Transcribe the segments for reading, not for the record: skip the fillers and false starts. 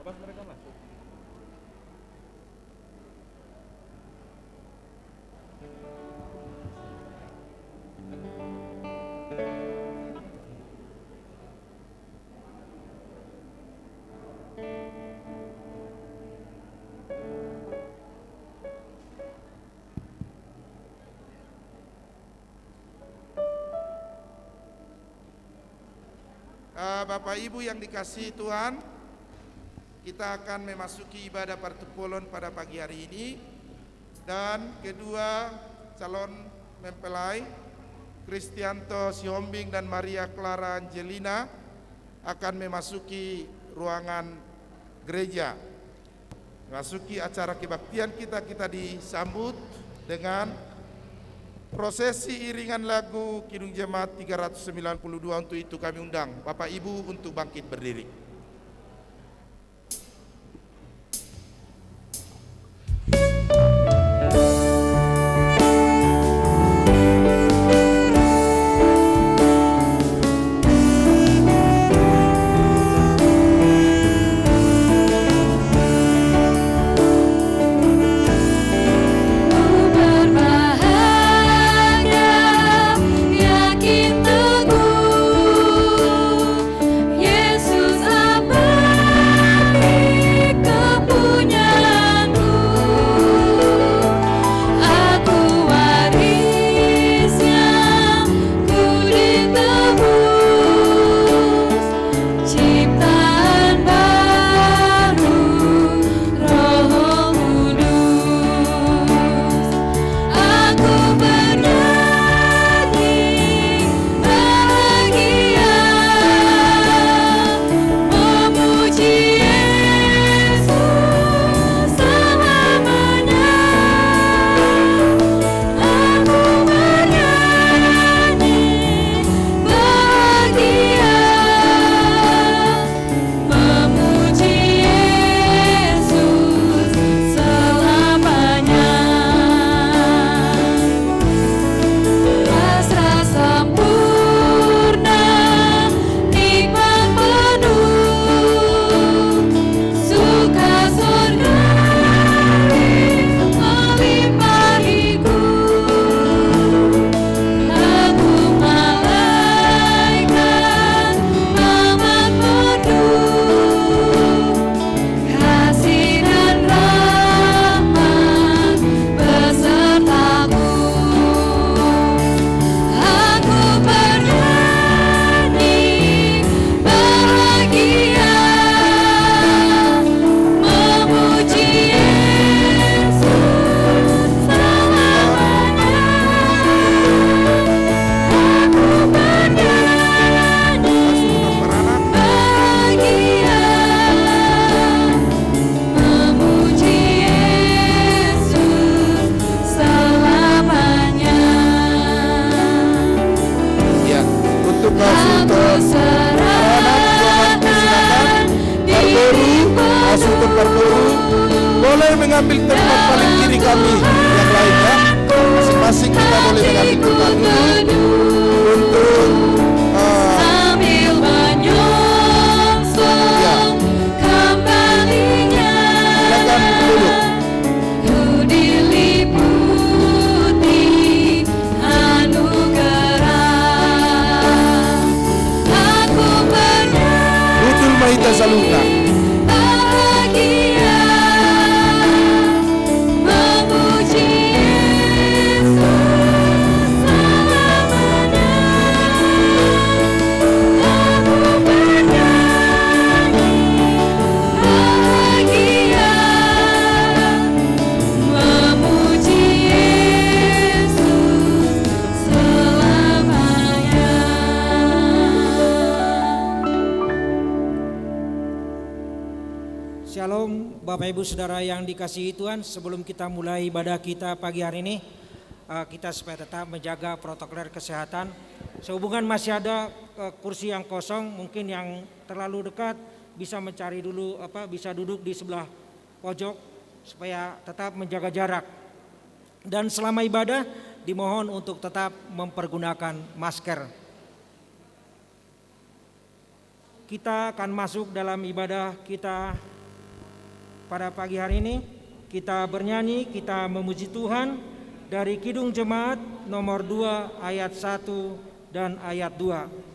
Pas mereka masuk. Bapak Ibu yang dikasihi Tuhan, kita akan memasuki ibadah pertopolon pada pagi hari ini. Dan kedua calon mempelai, Kristianto Siombing dan Maria Clara Angelina, akan memasuki ruangan gereja. Memasuki acara kebaktian kita disambut dengan prosesi iringan lagu Kidung Jemaat 392. Untuk itu kami undang Bapak Ibu untuk bangkit berdiri. Yesus berdoa, boleh mengambil tempat paling kiri kami yang lainnya. Masing-masing kita boleh mengambil tempat dulu untuk sambil menyongsong kembalinya. silakan duduk. Ku diliputi anugerah, aku bernyanyi Betul Mahita Salunga. bahagia, memuji Yesus selamanya. Aku bernyanyi bahagia, memuji Yesus selamanya. Shalom Bapak Ibu Saudara yang dikasihi Tuhan. Sebelum kita mulai ibadah kita pagi hari ini, kita supaya tetap menjaga protokol kesehatan. Sehubungan masih ada kursi yang kosong, mungkin yang terlalu dekat bisa mencari dulu bisa duduk di sebelah pojok supaya tetap menjaga jarak. Dan selama ibadah dimohon untuk tetap mempergunakan masker. Kita akan masuk dalam ibadah kita pada pagi hari ini. Kita bernyanyi, kita memuji Tuhan dari Kidung Jemaat nomor 2 ayat 1 dan ayat 2.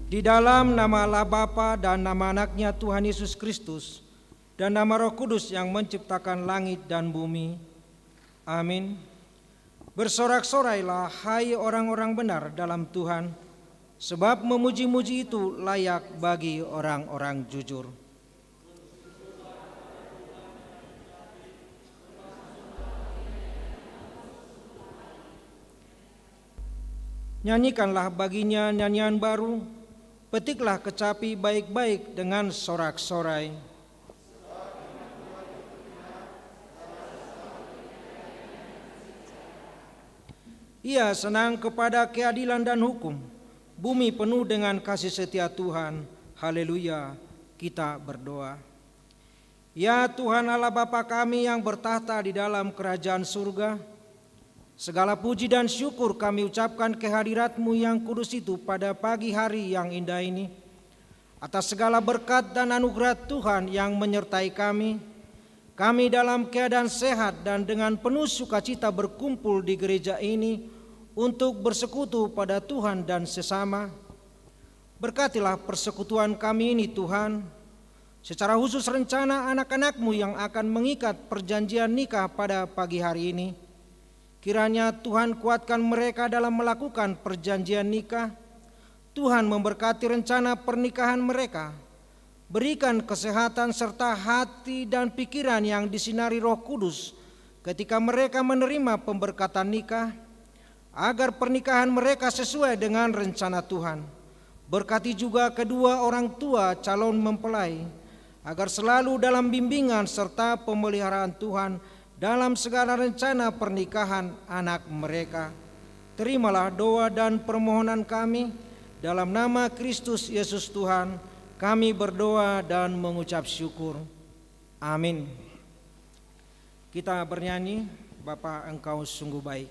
Di dalam nama Allah Bapa dan nama anaknya Tuhan Yesus Kristus dan nama Roh Kudus yang menciptakan langit dan bumi. Amin. Bersorak-sorailah hai orang-orang benar dalam Tuhan, sebab memuji-muji itu layak bagi orang-orang jujur. Nyanyikanlah baginya nyanyian baru, petiklah kecapi baik-baik dengan sorak-sorai. Ia senang kepada keadilan dan hukum, bumi penuh dengan kasih setia Tuhan. Haleluya, kita berdoa. Ya Tuhan Allah Bapa kami yang bertahta di dalam kerajaan surga, segala puji dan syukur kami ucapkan kehadirat-Mu yang kudus itu pada pagi hari yang indah ini, atas segala berkat dan anugerah Tuhan yang menyertai kami. Kami dalam keadaan sehat dan dengan penuh sukacita berkumpul di gereja ini untuk bersekutu pada Tuhan dan sesama. Berkatilah persekutuan kami ini Tuhan, Secara khusus rencana anak-anakmu yang akan mengikat perjanjian nikah pada pagi hari ini. Kiranya Tuhan kuatkan mereka dalam melakukan perjanjian nikah. Tuhan memberkati rencana pernikahan mereka. Berikan kesehatan serta hati dan pikiran yang disinari Roh Kudus ketika mereka menerima pemberkatan nikah, agar pernikahan mereka sesuai dengan rencana Tuhan. Berkati juga kedua orang tua calon mempelai, agar selalu dalam bimbingan serta pemeliharaan Tuhan dalam segala rencana pernikahan anak mereka. Terimalah doa dan permohonan kami, dalam nama Kristus Yesus Tuhan, kami berdoa dan mengucap syukur. Amin. Kita bernyanyi, Bapa Engkau sungguh baik.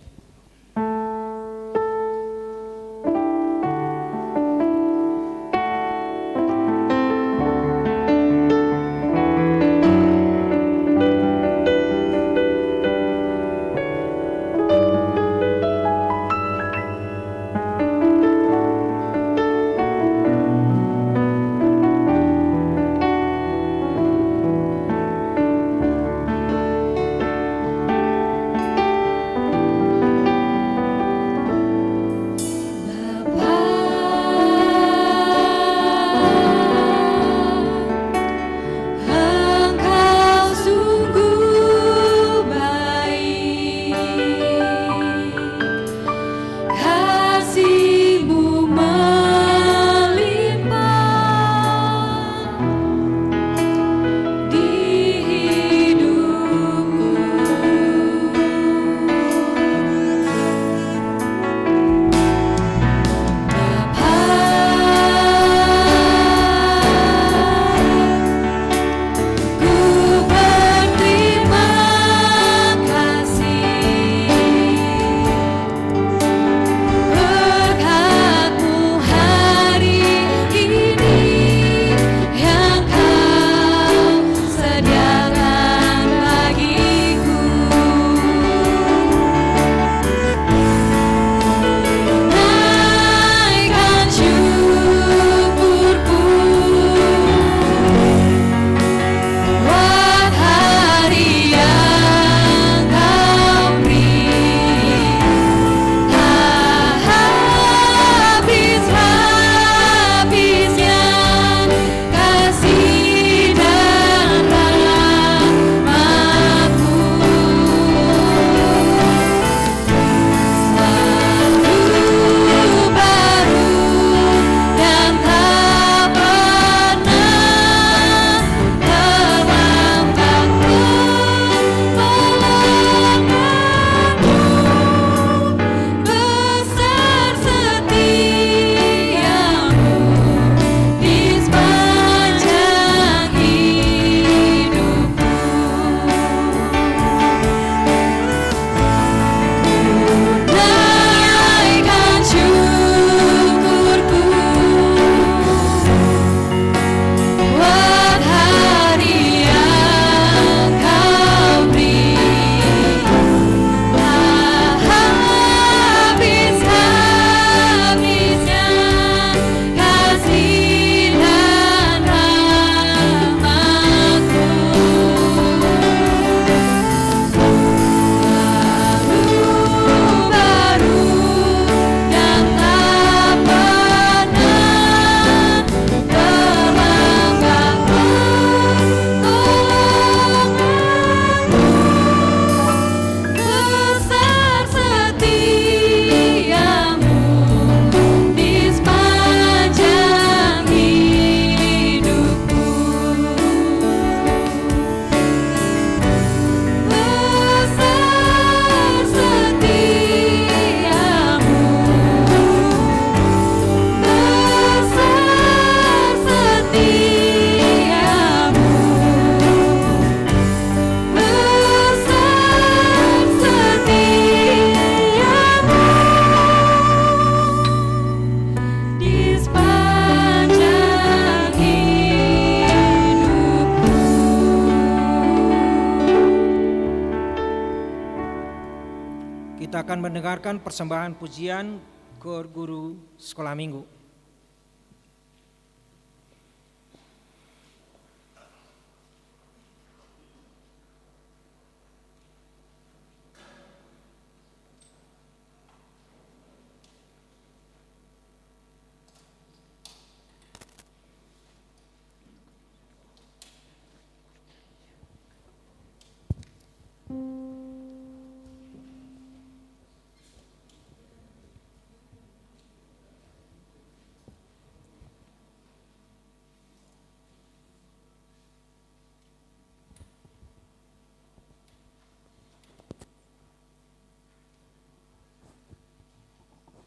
Kita akan mendengarkan persembahan pujian Kor Guru Sekolah Minggu.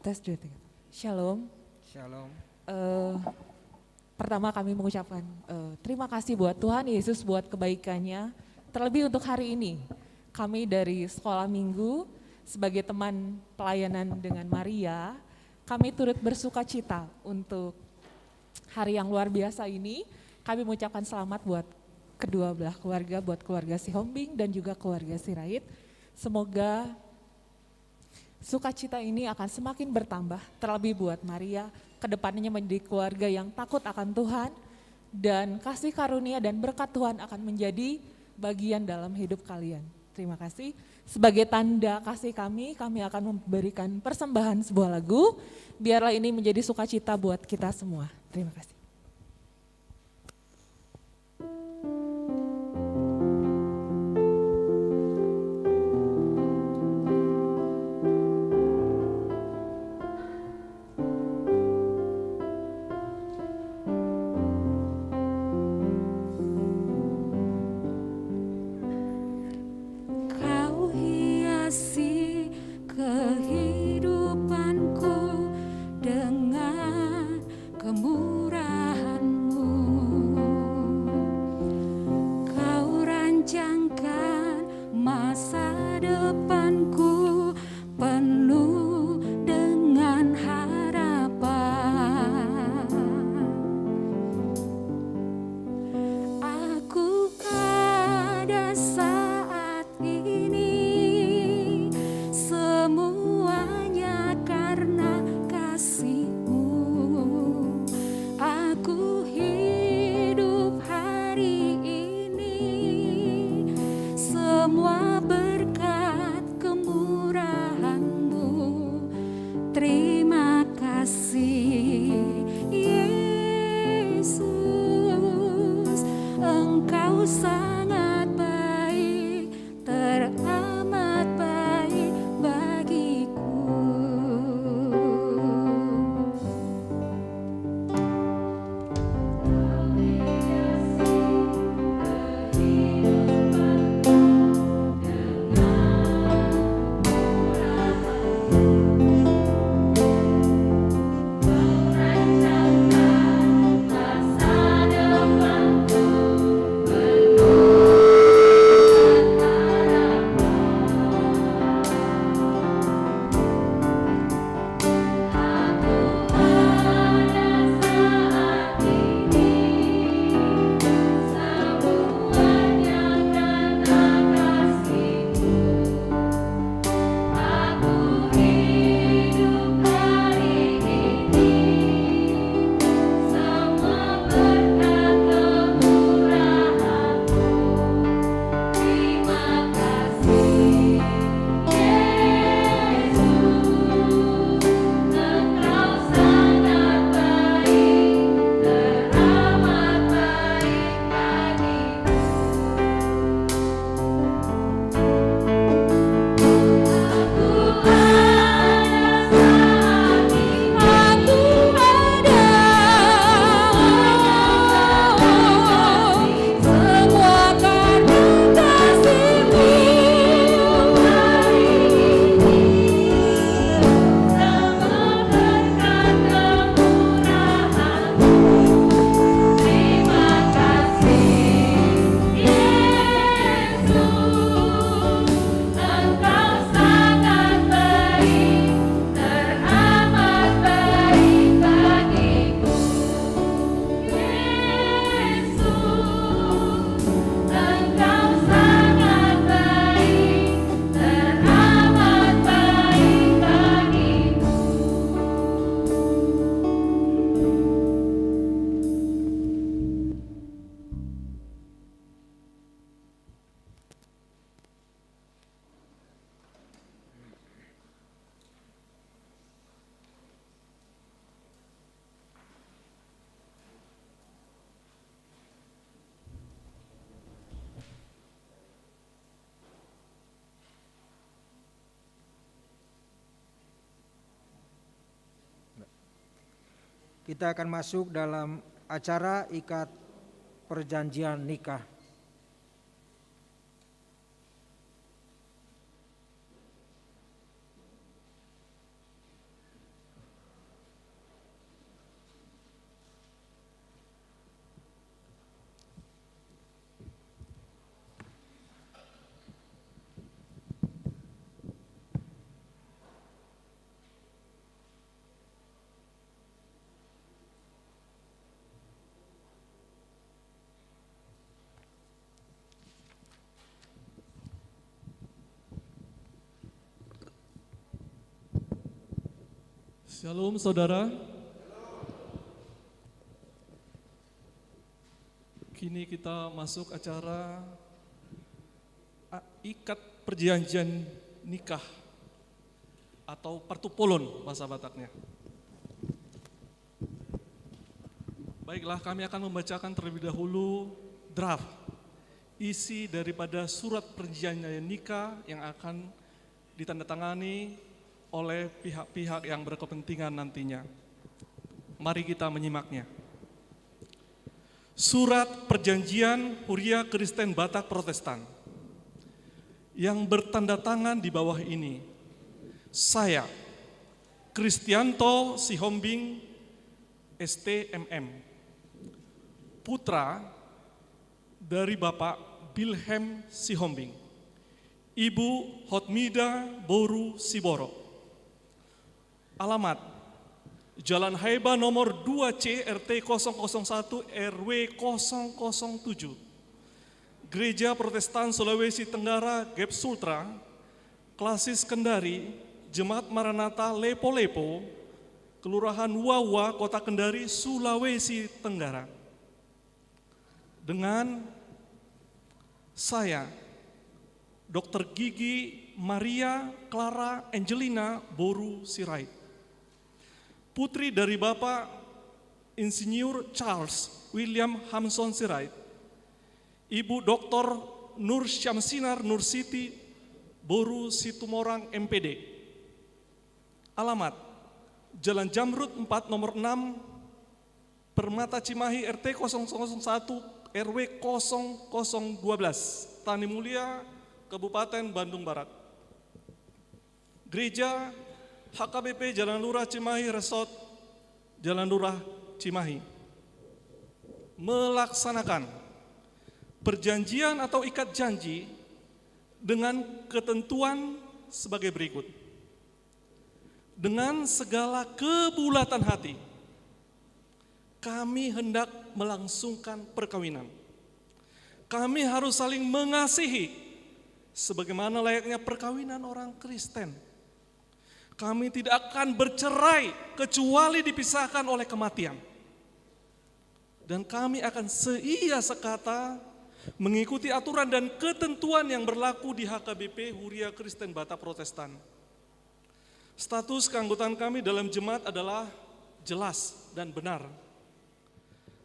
Tes 2, 3. Shalom. Shalom. Pertama kami mengucapkan terima kasih buat Tuhan Yesus buat kebaikannya. Terlebih untuk hari ini, kami dari Sekolah Minggu sebagai teman pelayanan dengan Maria, kami turut bersuka cita untuk hari yang luar biasa ini. Kami mengucapkan selamat buat kedua belah keluarga, buat keluarga si Hombing dan juga keluarga si Rait. Semoga sukacita ini akan semakin bertambah, terlebih buat Maria, kedepannya menjadi keluarga yang takut akan Tuhan, dan kasih karunia dan berkat Tuhan akan menjadi bagian dalam hidup kalian. Terima kasih. Sebagai tanda kasih kami akan memberikan persembahan sebuah lagu, biarlah ini menjadi sukacita buat kita semua. Terima kasih. Kau hiasi kehidupanku dengan kemurahan-Mu. Kau rancangkan masa depanku penuh dengan harapan. Aku ada saat ini semuanya karena kasih-Mu. Aku hidup hari ini semua berkat kemurahan-Mu. Terima kasih Yesus, Engkau sangat baik, teramat baik bagiku. Kita akan masuk dalam acara ikat perjanjian nikah. Shalom saudara. Kini kita masuk acara ikat perjanjian nikah atau partupolon bahasa Bataknya. Baiklah, kami akan membacakan terlebih dahulu draft isi daripada surat perjanjian nikah yang akan ditandatangani oleh pihak-pihak yang berkepentingan nantinya. Mari kita menyimaknya. Surat Perjanjian Huria Kristen Batak Protestan yang bertanda tangan di bawah ini. Saya, Kristianto Sihombing, STMM, putra dari Bapak Bilhem Sihombing, Ibu Hotmida Boru Siboro. Alamat Jalan Haiba nomor 2C RT 001 RW 007, Gereja Protestan Sulawesi Tenggara Gap Sultra, Klasis Kendari, Jemaat Maranatha Lepo-Lepo, Kelurahan Wawa, Kota Kendari, Sulawesi Tenggara. Dengan saya, Dr. Gigi Maria Clara Angelina Boru Sirait, putri dari Bapak Insinyur Charles William Hamson Sirait, Ibu Dr. Nur Syamsinar Nur Siti Boru Situmorang MPD. Alamat Jalan Jamrut 4 nomor 6 Permata Cimahi RT 001 RW 0012 Tani Mulia Kabupaten Bandung Barat. Gereja HKBP Jalan Lurah Cimahi Resort Jalan Lurah Cimahi melaksanakan perjanjian atau ikat janji dengan ketentuan sebagai berikut. Dengan segala kebulatan hati, kami hendak melangsungkan perkawinan. Kami harus saling mengasihi sebagaimana layaknya perkawinan orang Kristen. Kami tidak akan bercerai kecuali dipisahkan oleh kematian. Dan kami akan seia sekata mengikuti aturan dan ketentuan yang berlaku di HKBP Huria Kristen Batak Protestan. Status keanggotaan kami dalam jemaat adalah jelas dan benar.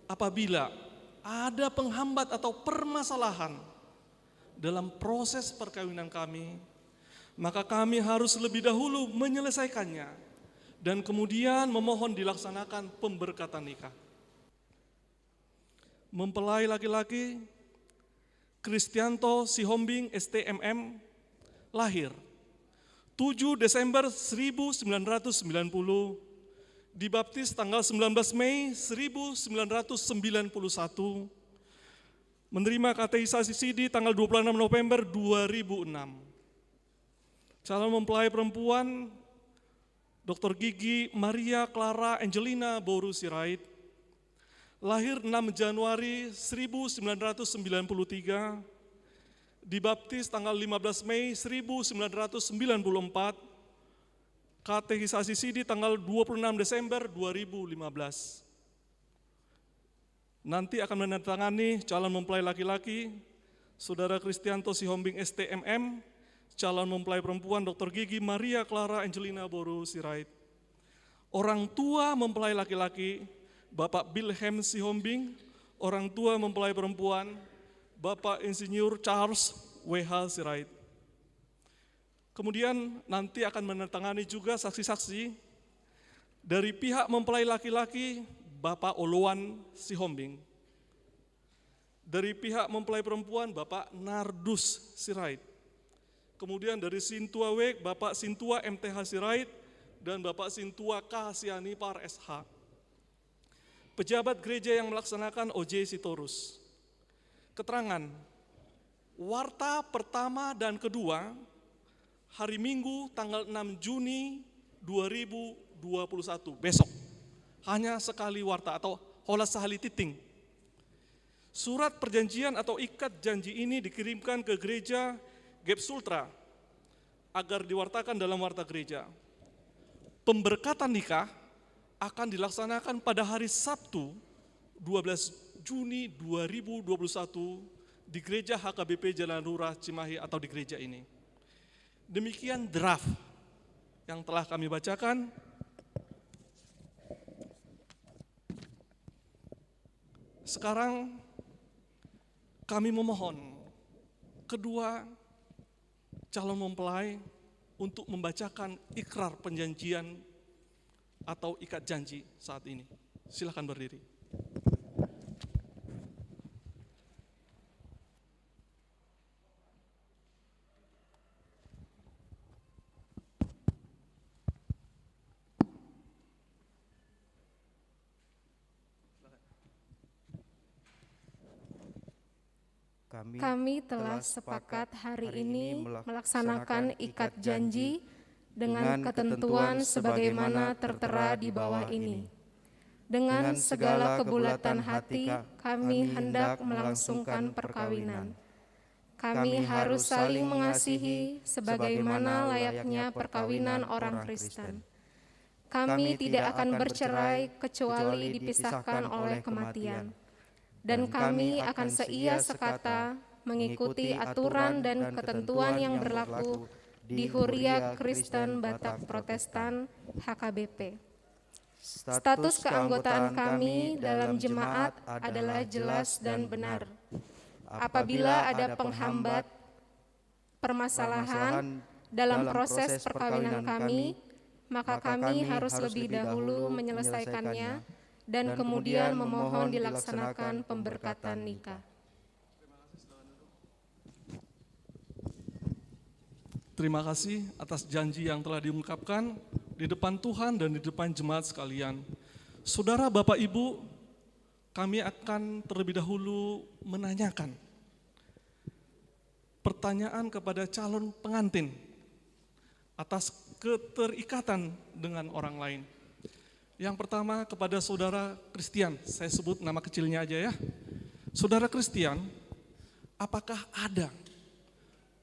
Apabila ada penghambat atau permasalahan dalam proses perkawinan kami, maka kami harus lebih dahulu menyelesaikannya dan kemudian memohon dilaksanakan pemberkatan nikah. Mempelai laki-laki Kristianto Sihombing STMM, lahir 7 Desember 1990, dibaptis tanggal 19 Mei 1991, menerima katekisasi SIDI tanggal 26 November 2006. Calon mempelai perempuan Dr. Gigi Maria Clara Angelina Boru Sirait, lahir 6 Januari 1993, dibaptis tanggal 15 Mei 1994, katekisasi SIDI tanggal 26 Desember 2015. Nanti akan menandatangani calon mempelai laki-laki Saudara Kristianto Sihombing STMM, calon mempelai perempuan Dr. Gigi Maria Clara Angelina Boru Sirait. Orang tua mempelai laki-laki Bapak Bilhem Sihombing, orang tua mempelai perempuan Bapak Insinyur Charles W.H. Sirait. Kemudian nanti akan menandatangani juga saksi-saksi dari pihak mempelai laki-laki Bapak Olowan Sihombing, dari pihak mempelai perempuan Bapak Nardus Sirait, kemudian dari Sintua Wek Bapak Sintua MTH Sirait dan Bapak Sintua K. Siani Par SH. Pejabat gereja yang melaksanakan OJ Sitorus. Keterangan, warta pertama dan kedua, hari Minggu tanggal 6 Juni 2021, besok. Hanya sekali warta atau holas sahali titing. Surat perjanjian atau ikat janji ini dikirimkan ke gereja Gap Sultra agar diwartakan dalam warta gereja. pemberkatan nikah akan dilaksanakan pada hari Sabtu 12 Juni 2021 di Gereja HKBP Jalan Lurah Cimahi atau di gereja ini. Demikian draft yang telah kami bacakan. Sekarang kami memohon kedua calon mempelai untuk membacakan ikrar perjanjian atau ikat janji saat ini. Silakan berdiri. Kami telah sepakat hari ini melaksanakan ikat janji dengan ketentuan sebagaimana tertera di bawah ini. Dengan segala kebulatan hati, kami hendak melangsungkan perkawinan. Kami harus saling mengasihi sebagaimana layaknya perkawinan orang Kristen. Kami tidak akan bercerai kecuali dipisahkan oleh kematian. Dan kami akan seia sekata mengikuti aturan dan ketentuan yang berlaku di Huria Kristen Batak Protestan HKBP. Status keanggotaan kami dalam jemaat adalah jelas dan benar. Apabila ada penghambat, permasalahan dalam proses perkawinan kami, maka kami harus lebih dahulu menyelesaikannya dan kemudian memohon dilaksanakan pemberkatan nikah. Terima kasih atas janji yang telah diungkapkan di depan Tuhan dan di depan jemaat sekalian. Saudara, Bapak, Ibu, kami akan terlebih dahulu menanyakan pertanyaan kepada calon pengantin atas keterikatan dengan orang lain. Yang pertama kepada saudara Christian, saya sebut nama kecilnya aja ya. Saudara Christian, apakah ada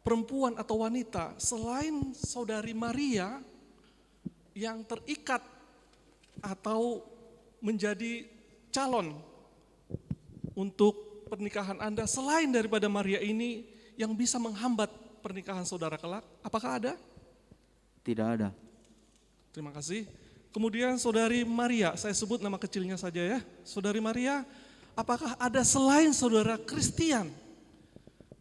perempuan atau wanita selain saudari Maria yang terikat atau menjadi calon untuk pernikahan Anda selain daripada Maria ini yang bisa menghambat pernikahan saudara kelak? Apakah ada? Tidak ada. Terima kasih. Kemudian saudari Maria, saya sebut nama kecilnya saja ya. Saudari Maria, apakah ada selain saudara Christian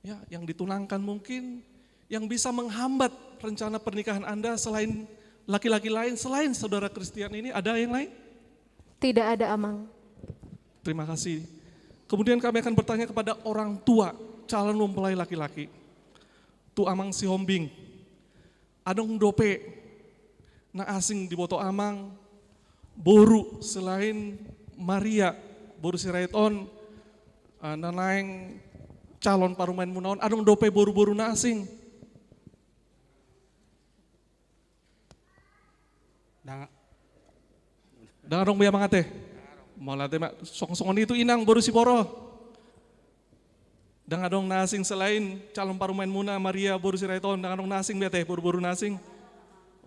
ya, yang ditunangkan mungkin, yang bisa menghambat rencana pernikahan Anda selain laki-laki lain, selain saudara Christian ini, ada yang lain? Tidak ada, Amang. Terima kasih. Kemudian kami akan bertanya kepada orang tua calon mempelai laki-laki. Tu Amang Sihombing, adong dope, na asing di boto Amang, boru selain Maria, boru si Raiton, na laeng calon parumain munaon, adong dope boru-boru na asing. Dengan dong biar mangate, malah tema song-songon itu inang boru si poro. Dengan dong nasing selain calon parumain muna Maria boru si Raiton, dengan dong nasing biar teh boru-boru nasing.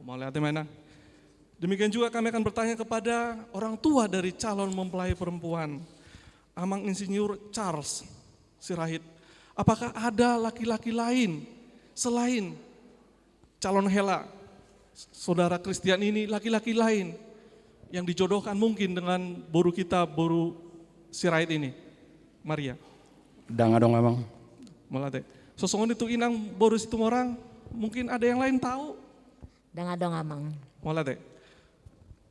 Malah teh mana? Demikian juga kami akan bertanya kepada orang tua dari calon mempelai perempuan, Amang Insinyur Charles Sirahid. Apakah ada laki-laki lain selain calon Hela, saudara Christian ini, laki-laki lain yang dijodohkan mungkin dengan boru kita, boru Sirahid ini, Maria? Danga dong Amang. Malah teh. Sosongan itu inang boru situ orang, mungkin ada yang lain tahu? Danga dong Amang. Malah teh.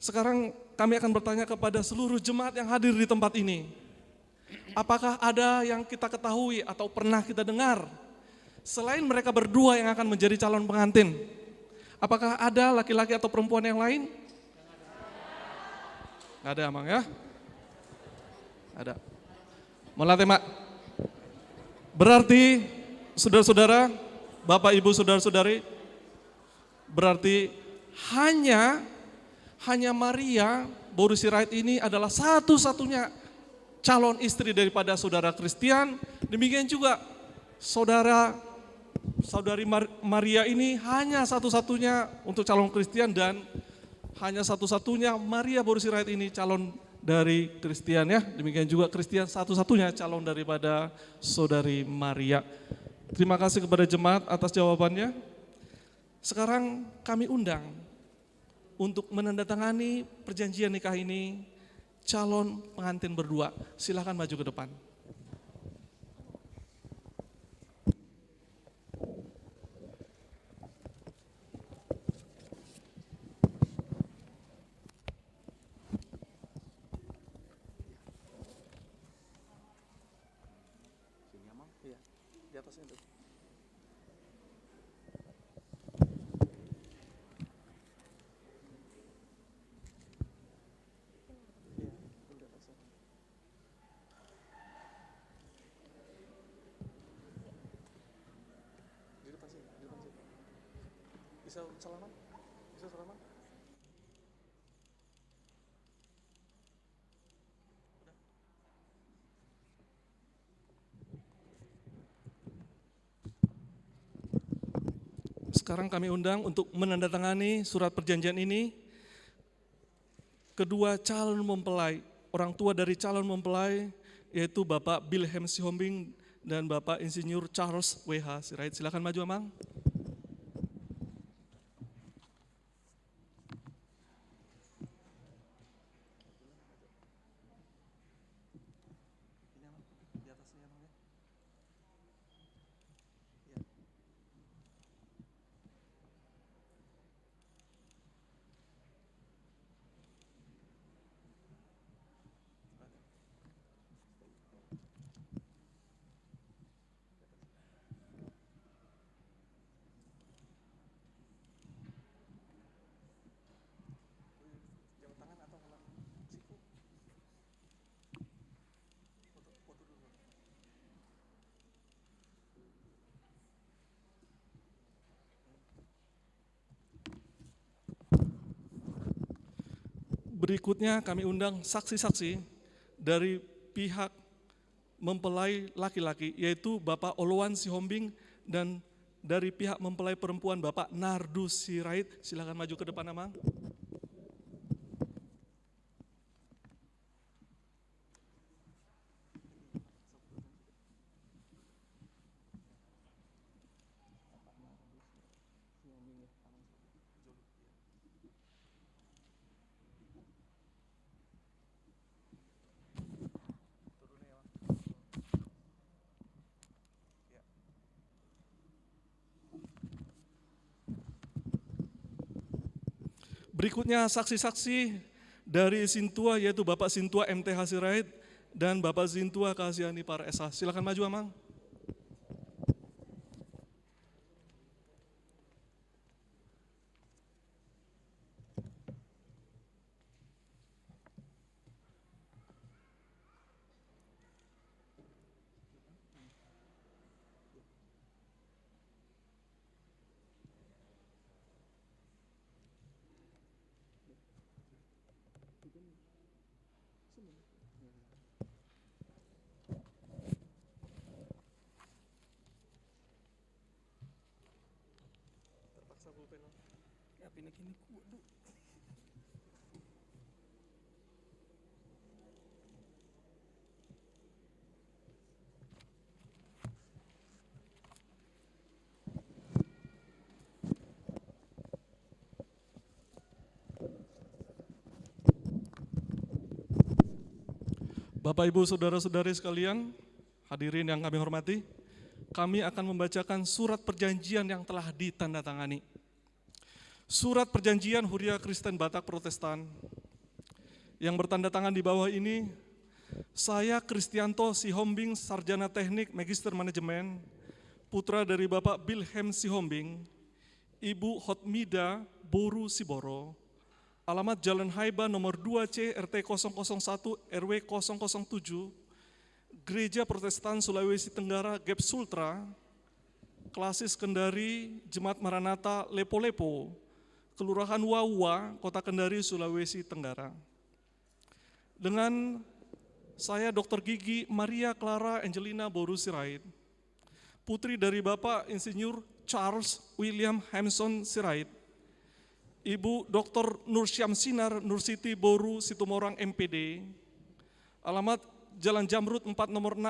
Sekarang kami akan bertanya kepada seluruh jemaat yang hadir di tempat ini. Apakah ada yang kita ketahui atau pernah kita dengar selain mereka berdua yang akan menjadi calon pengantin? Apakah ada laki-laki atau perempuan yang lain? Nggak ada, Amang ya? Ada. Malah teh, Mak. Berarti saudara-saudara, Bapak Ibu saudara-saudari, berarti hanya Maria boru Sirait ini adalah satu-satunya calon istri daripada saudara Christian. Demikian juga saudari Maria ini hanya satu-satunya untuk calon Christian, dan hanya satu-satunya Maria Boru Sirait ini calon dari Christian ya. Demikian juga Christian satu-satunya calon daripada saudari Maria. Terima kasih kepada jemaat atas jawabannya. Sekarang kami undang untuk menandatangani perjanjian nikah ini calon pengantin berdua. Silakan maju ke depan. Di atasnya itu. Bisa salaman? Bisa salaman? Sekarang kami undang untuk menandatangani surat perjanjian ini kedua calon mempelai, orang tua dari calon mempelai yaitu Bapak Bilhem Sihombing dan Bapak Insinyur Charles W.H. Sirait. Silakan maju, Amang. Berikutnya kami undang saksi-saksi dari pihak mempelai laki-laki yaitu Bapak Olowan Sihombing dan dari pihak mempelai perempuan Bapak Nardus Sirait. Silakan maju ke depan, Amang. Berikutnya saksi-saksi dari Sintua yaitu Bapak Sintua MTH Sirait dan Bapak Sintua Kasiani Par SH. Silakan maju, Amang. Bapak, Ibu, Saudara-saudari sekalian, hadirin yang kami hormati, kami akan membacakan surat perjanjian yang telah ditandatangani. Surat perjanjian Huria Kristen Batak Protestan yang bertanda tangan di bawah ini, saya Kristianto Sihombing, Sarjana Teknik Magister Manajemen, putra dari Bapak Bilhem Sihombing, Ibu Hotmida Boru Siboro, alamat Jalan Haiba nomor 2C RT 001 RW 007, Gereja Protestan Sulawesi Tenggara Gap Sultra, Klasis Kendari, Jemaat Maranatha Lepo-Lepo, Kelurahan Wawa, Kota Kendari, Sulawesi Tenggara. Dengan saya Dr. Gigi Maria Clara Angelina Boru Sirait, putri dari Bapak Insinyur Charles William Hamson Sirait, Ibu Dr. Nur Syamsinar Nursiti Boru Situmorang MPD, alamat Jalan Jamrut 4 nomor 6,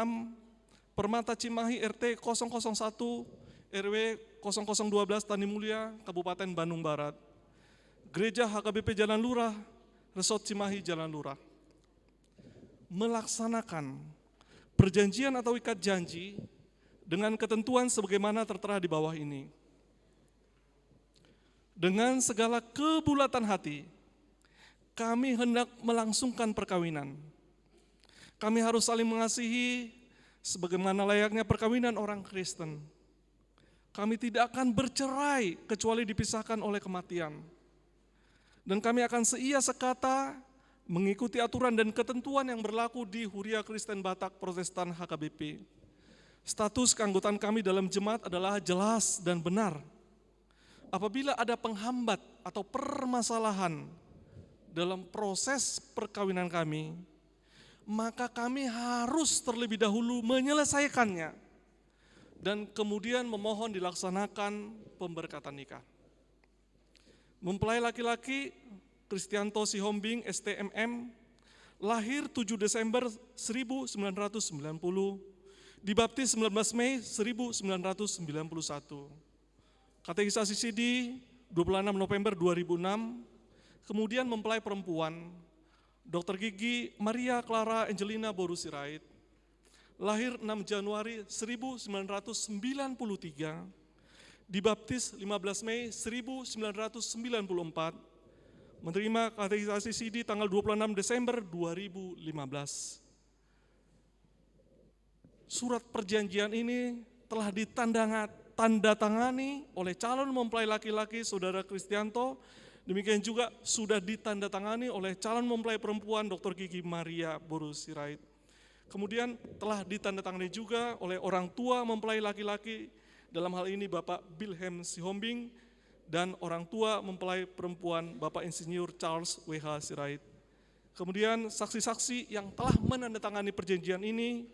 Permata Cimahi RT 001 RW 0012 Tani Mulia, Kabupaten Bandung Barat. Gereja HKBP Jalan Lurah, Resort Cimahi Jalan Lurah. Melaksanakan perjanjian atau ikat janji dengan ketentuan sebagaimana tertera di bawah ini. Dengan segala kebulatan hati, kami hendak melangsungkan perkawinan. Kami harus saling mengasihi sebagaimana layaknya perkawinan orang Kristen. Kami tidak akan bercerai kecuali dipisahkan oleh kematian. Dan kami akan seia sekata mengikuti aturan dan ketentuan yang berlaku di Huria Kristen Batak Protestan HKBP. Status keanggotaan kami dalam jemaat adalah jelas dan benar. Apabila ada penghambat atau permasalahan dalam proses perkawinan kami, maka kami harus terlebih dahulu menyelesaikannya dan kemudian memohon dilaksanakan pemberkatan nikah. Mempelai laki-laki Kristianto Sihombing STMM, lahir 7 Desember 1990, dibaptis 19 Mei 1991. Katekisasi CD 26 November 2006, kemudian mempelai perempuan Dr. Gigi Maria Clara Angelina Boru Sirait, lahir 6 Januari 1993, dibaptis 15 Mei 1994, menerima katekisasi CD tanggal 26 Desember 2015. Surat perjanjian ini telah ditandatangani oleh calon mempelai laki-laki Saudara Kristianto, demikian juga sudah ditandatangani oleh calon mempelai perempuan Dr. Gigi Maria Boru Sirait. Kemudian telah ditandatangani juga oleh orang tua mempelai laki-laki, dalam hal ini Bapak Bilhem Sihombing, dan orang tua mempelai perempuan Bapak Insinyur Charles W.H. Sirait. Kemudian saksi-saksi yang telah menandatangani perjanjian ini,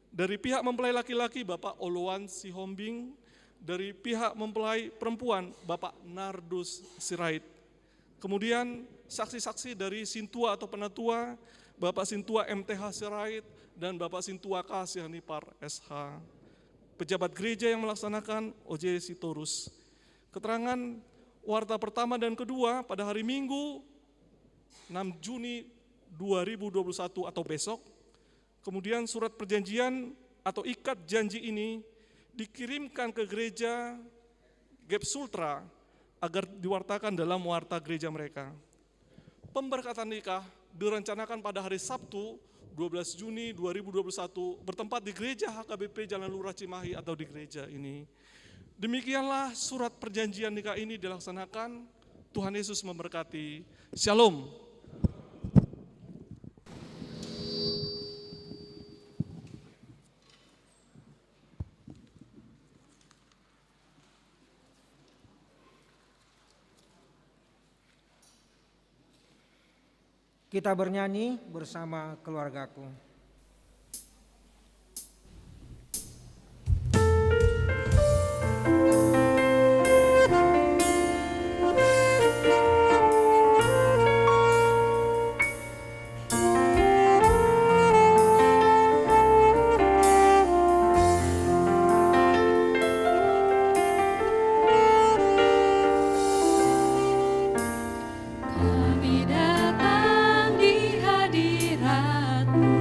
dari pihak mempelai laki-laki Bapak Olowan Sihombing, dari pihak mempelai perempuan Bapak Nardus Sirait. Kemudian saksi-saksi dari Sintua atau Penatua Bapak Sintua MTH Sirait dan Bapak Sintua K. Sihanipar SH. Pejabat gereja yang melaksanakan OJ Sitorus. Keterangan warta pertama dan kedua pada hari Minggu 6 Juni 2021 atau besok. Kemudian surat perjanjian atau ikat janji ini dikirimkan ke gereja Gap Sultra agar diwartakan dalam warta gereja mereka. Pemberkatan nikah direncanakan pada hari Sabtu 12 Juni 2021 bertempat di gereja HKBP Jalan Lurah Cimahi atau di gereja ini. Demikianlah surat perjanjian nikah ini dilaksanakan. Tuhan Yesus memberkati. Shalom. Kita bernyanyi bersama keluargaku. Kami datang di hadirat-Mu.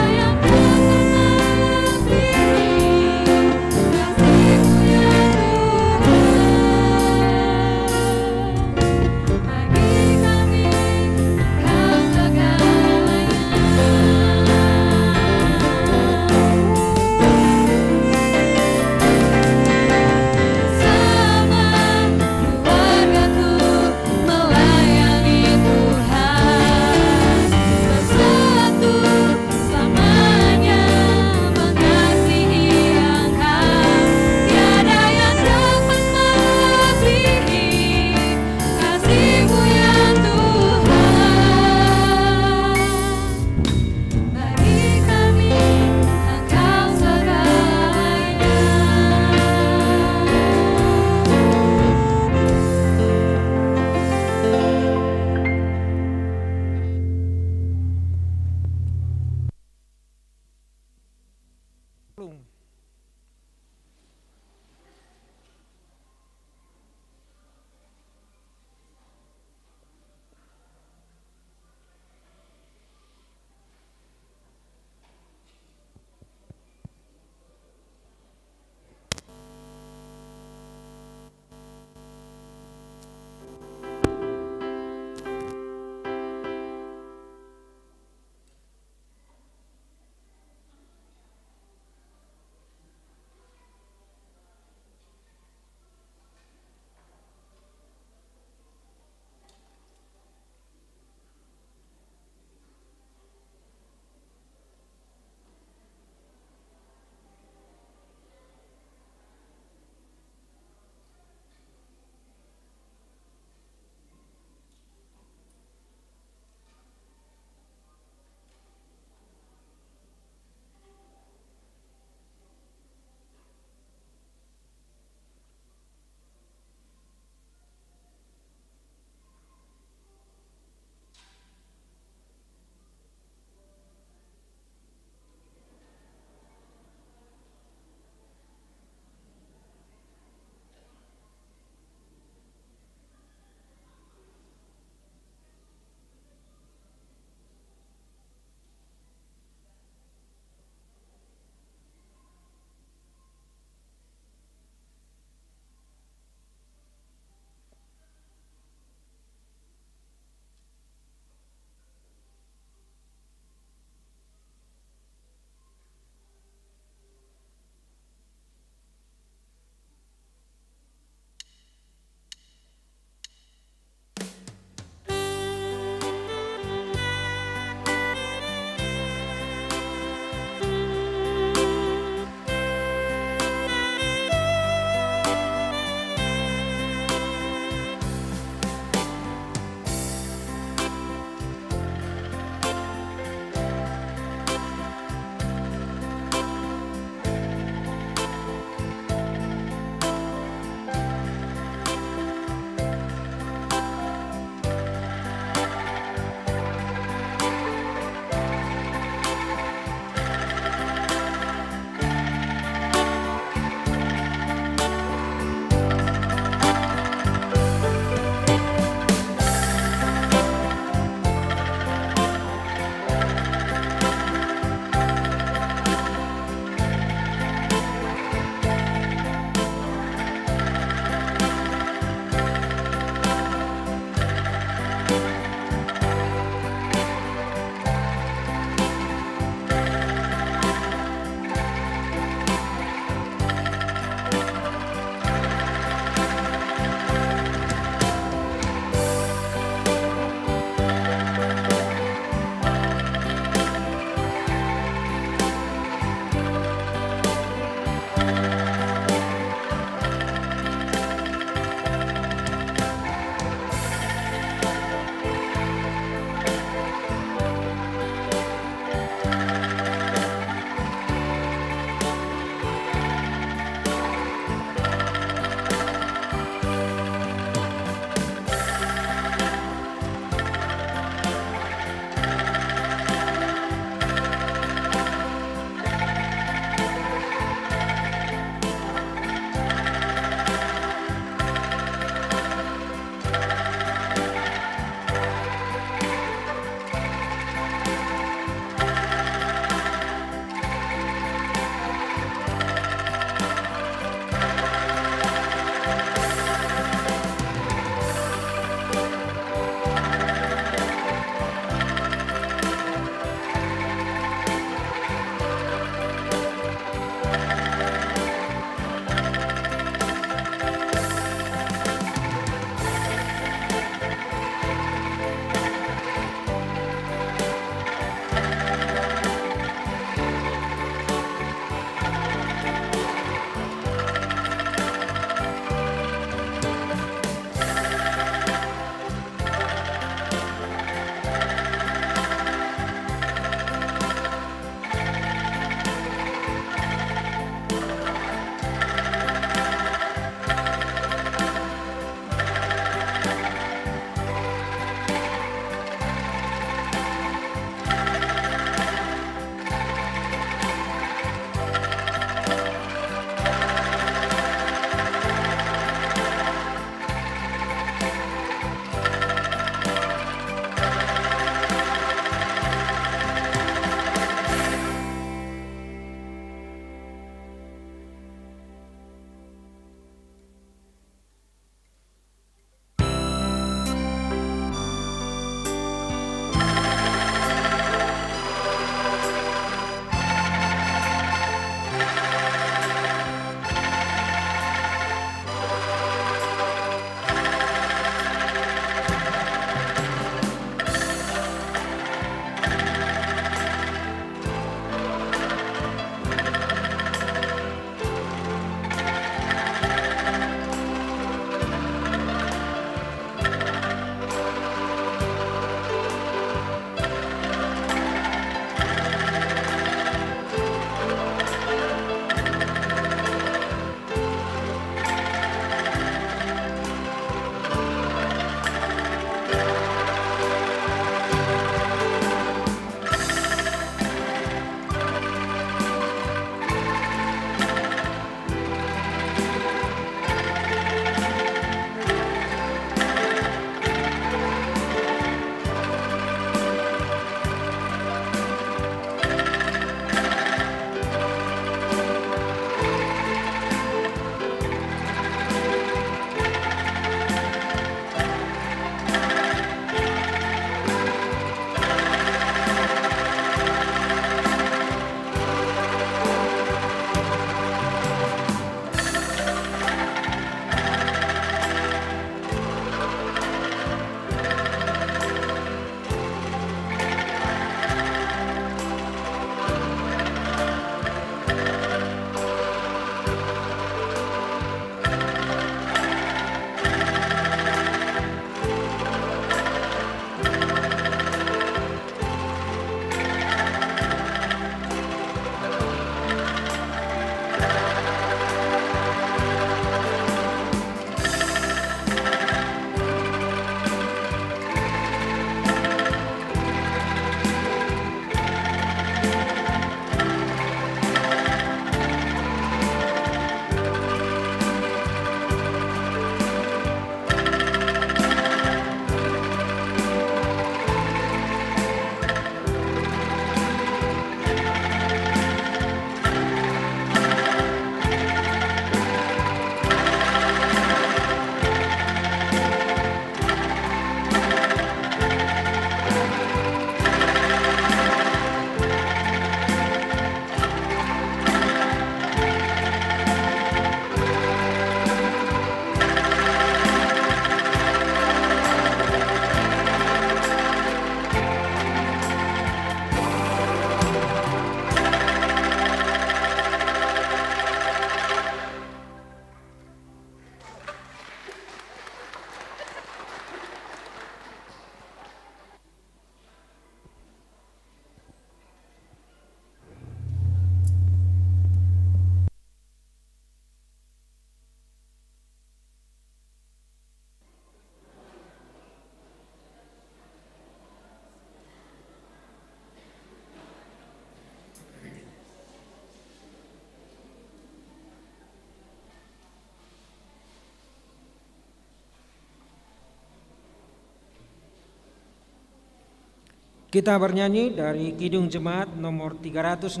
Kita bernyanyi dari Kidung Jemaat nomor 369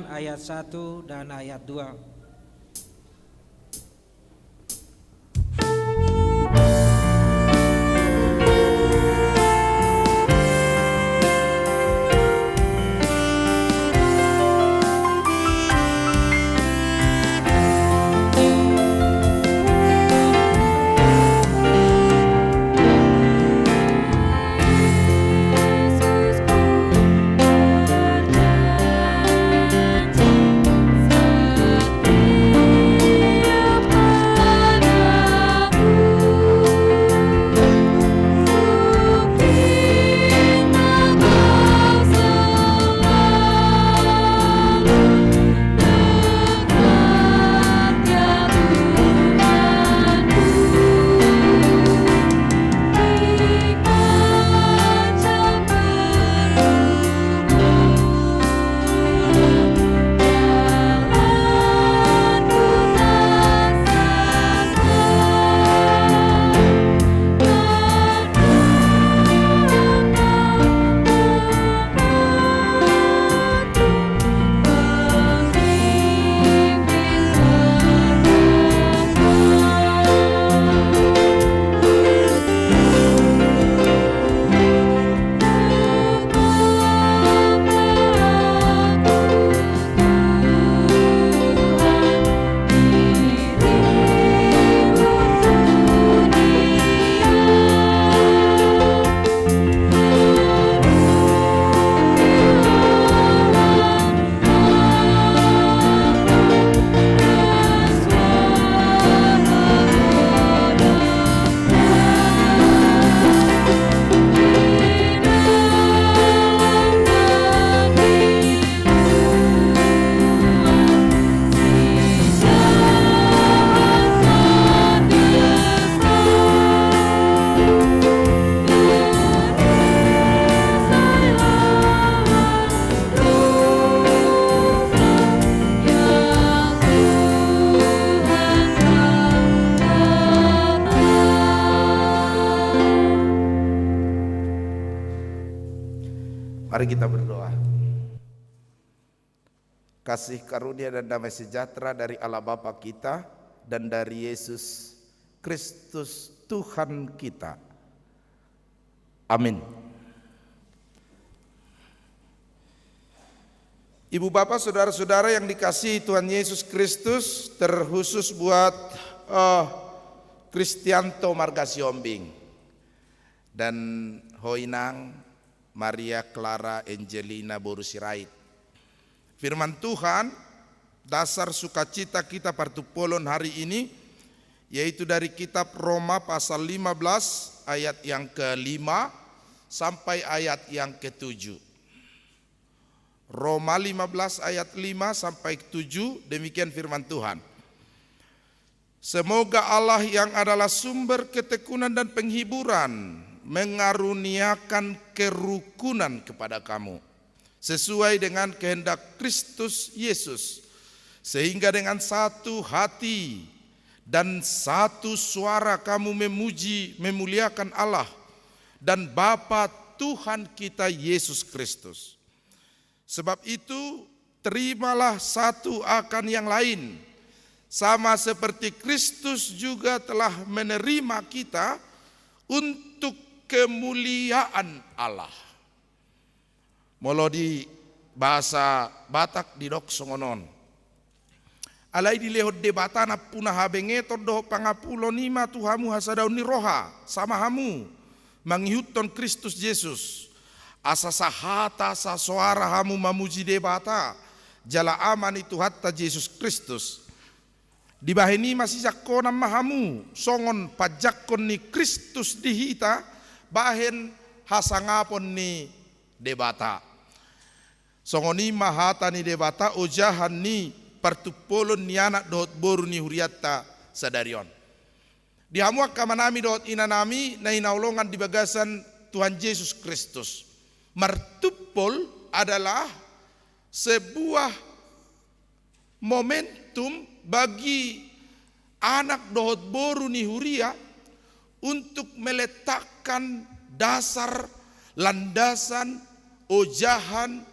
ayat 1 dan ayat 2. Mari kita berdoa. Kasih karunia dan damai sejahtera dari Allah Bapa kita dan dari Yesus Kristus Tuhan kita. Amin. Ibu bapak saudara-saudara yang dikasihi Tuhan Yesus Kristus, terkhusus buat Kristianto Margasiombing dan Hoinang Maria Clara Angelina Borusirait. Firman Tuhan, dasar sukacita kita partupolon hari ini, yaitu dari kitab Roma pasal 15 ayat yang ke-5 sampai ayat yang ke-7. Roma 15 ayat 5 sampai 7, demikian firman Tuhan. Semoga Allah yang adalah sumber ketekunan dan penghiburan mengaruniakan kerukunan kepada kamu sesuai dengan kehendak Kristus Yesus, sehingga dengan satu hati dan satu suara kamu memuji memuliakan Allah dan Bapa Tuhan kita Yesus Kristus. Sebab itu terimalah satu akan yang lain, sama seperti Kristus juga telah menerima kita untuk kemuliaan Allah. Molo di bahasa Batak di dok songonon. Alai di lehot debatana punah habengeton doh pangapulo nima Tuhamu hasadaun ni roha sama hamu mangihutton Kristus Yesus. Asa sahata sa suara hamu mamuji debata jala aman itu hatta Yesus Kristus. Di bahini masih jakonan mahamu songon pajakon ni Kristus dihita bahen hasangapon ni debata. Songoni mahata ni debata ojahan ni partupolon ni anak dohot boru ni huriatta sadarion. Di hamuak kamanami dohot inanami na inaulongan di bagasan Tuhan Yesus Kristus. Martupol adalah sebuah momentum bagi anak dohot boru ni huria untuk meletakkan dasar landasan, ojahan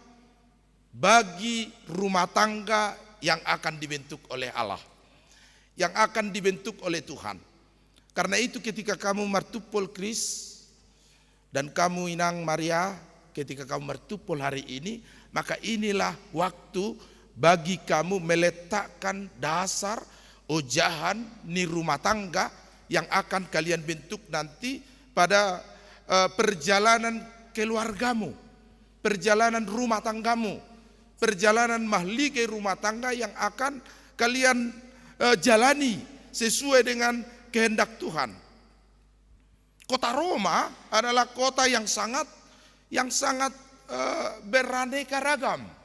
bagi rumah tangga yang akan dibentuk oleh Allah, yang akan dibentuk oleh Tuhan. Karena itu ketika kamu martupol Kris dan kamu Inang Maria, ketika kamu martupol hari ini, maka inilah waktu bagi kamu meletakkan dasar ojahan ni rumah tangga yang akan kalian bentuk nanti pada perjalanan keluargamu, perjalanan rumah tanggamu, perjalanan mahligai rumah tangga yang akan kalian jalani sesuai dengan kehendak Tuhan. Kota Roma adalah kota yang sangat beraneka ragam.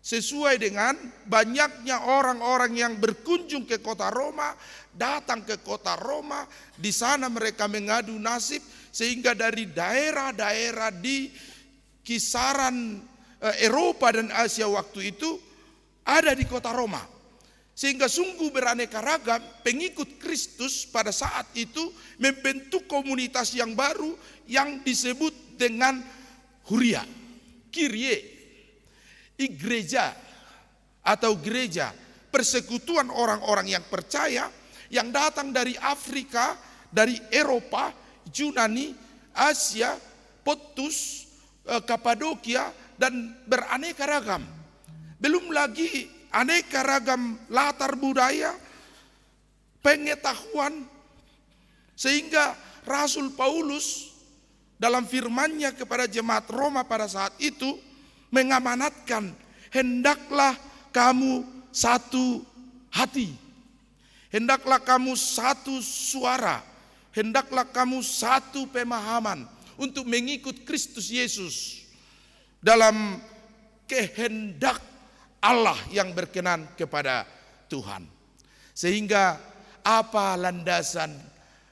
Sesuai dengan banyaknya orang-orang yang berkunjung ke kota Roma, datang ke kota Roma, di sana mereka mengadu nasib, sehingga dari daerah-daerah di kisaran Eropa dan Asia waktu itu ada di kota Roma. Sehingga sungguh beraneka ragam pengikut Kristus pada saat itu membentuk komunitas yang baru yang disebut dengan Huria, Kyrie, Igreja atau gereja, persekutuan orang-orang yang percaya yang datang dari Afrika, dari Eropa, Yunani, Asia, Pontus, Kapadokia, dan beraneka ragam. Belum lagi aneka ragam latar budaya, pengetahuan, sehingga Rasul Paulus dalam firman-Nya kepada jemaat Roma pada saat itu mengamanatkan, hendaklah kamu satu hati, hendaklah kamu satu suara, hendaklah kamu satu pemahaman untuk mengikut Kristus Yesus dalam kehendak Allah yang berkenan kepada Tuhan. Sehingga apa landasan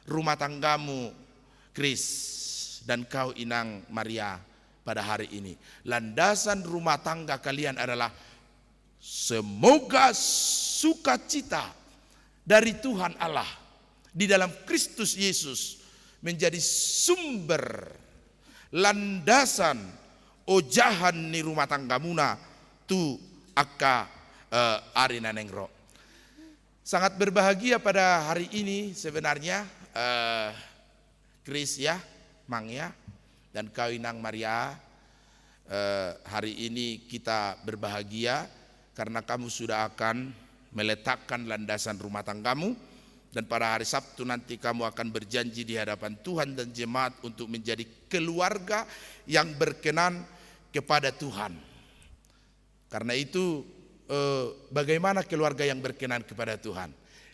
rumah tanggamu, Kris, dan kau Inang Maria, pada hari ini? Landasan rumah tangga kalian adalah semoga sukacita dari Tuhan Allah di dalam Kristus Yesus menjadi sumber landasan ojahan ni rumah tangga muna tu akka arina nengro. Sangat berbahagia pada hari ini sebenarnya Kris ya, Mang ya, dan kau Inang Maria, hari ini kita berbahagia karena kamu sudah akan meletakkan landasan rumah tanggamu, dan pada hari Sabtu nanti kamu akan berjanji di hadapan Tuhan dan jemaat untuk menjadi keluarga yang berkenan kepada Tuhan. Karena itu bagaimana keluarga yang berkenan kepada Tuhan?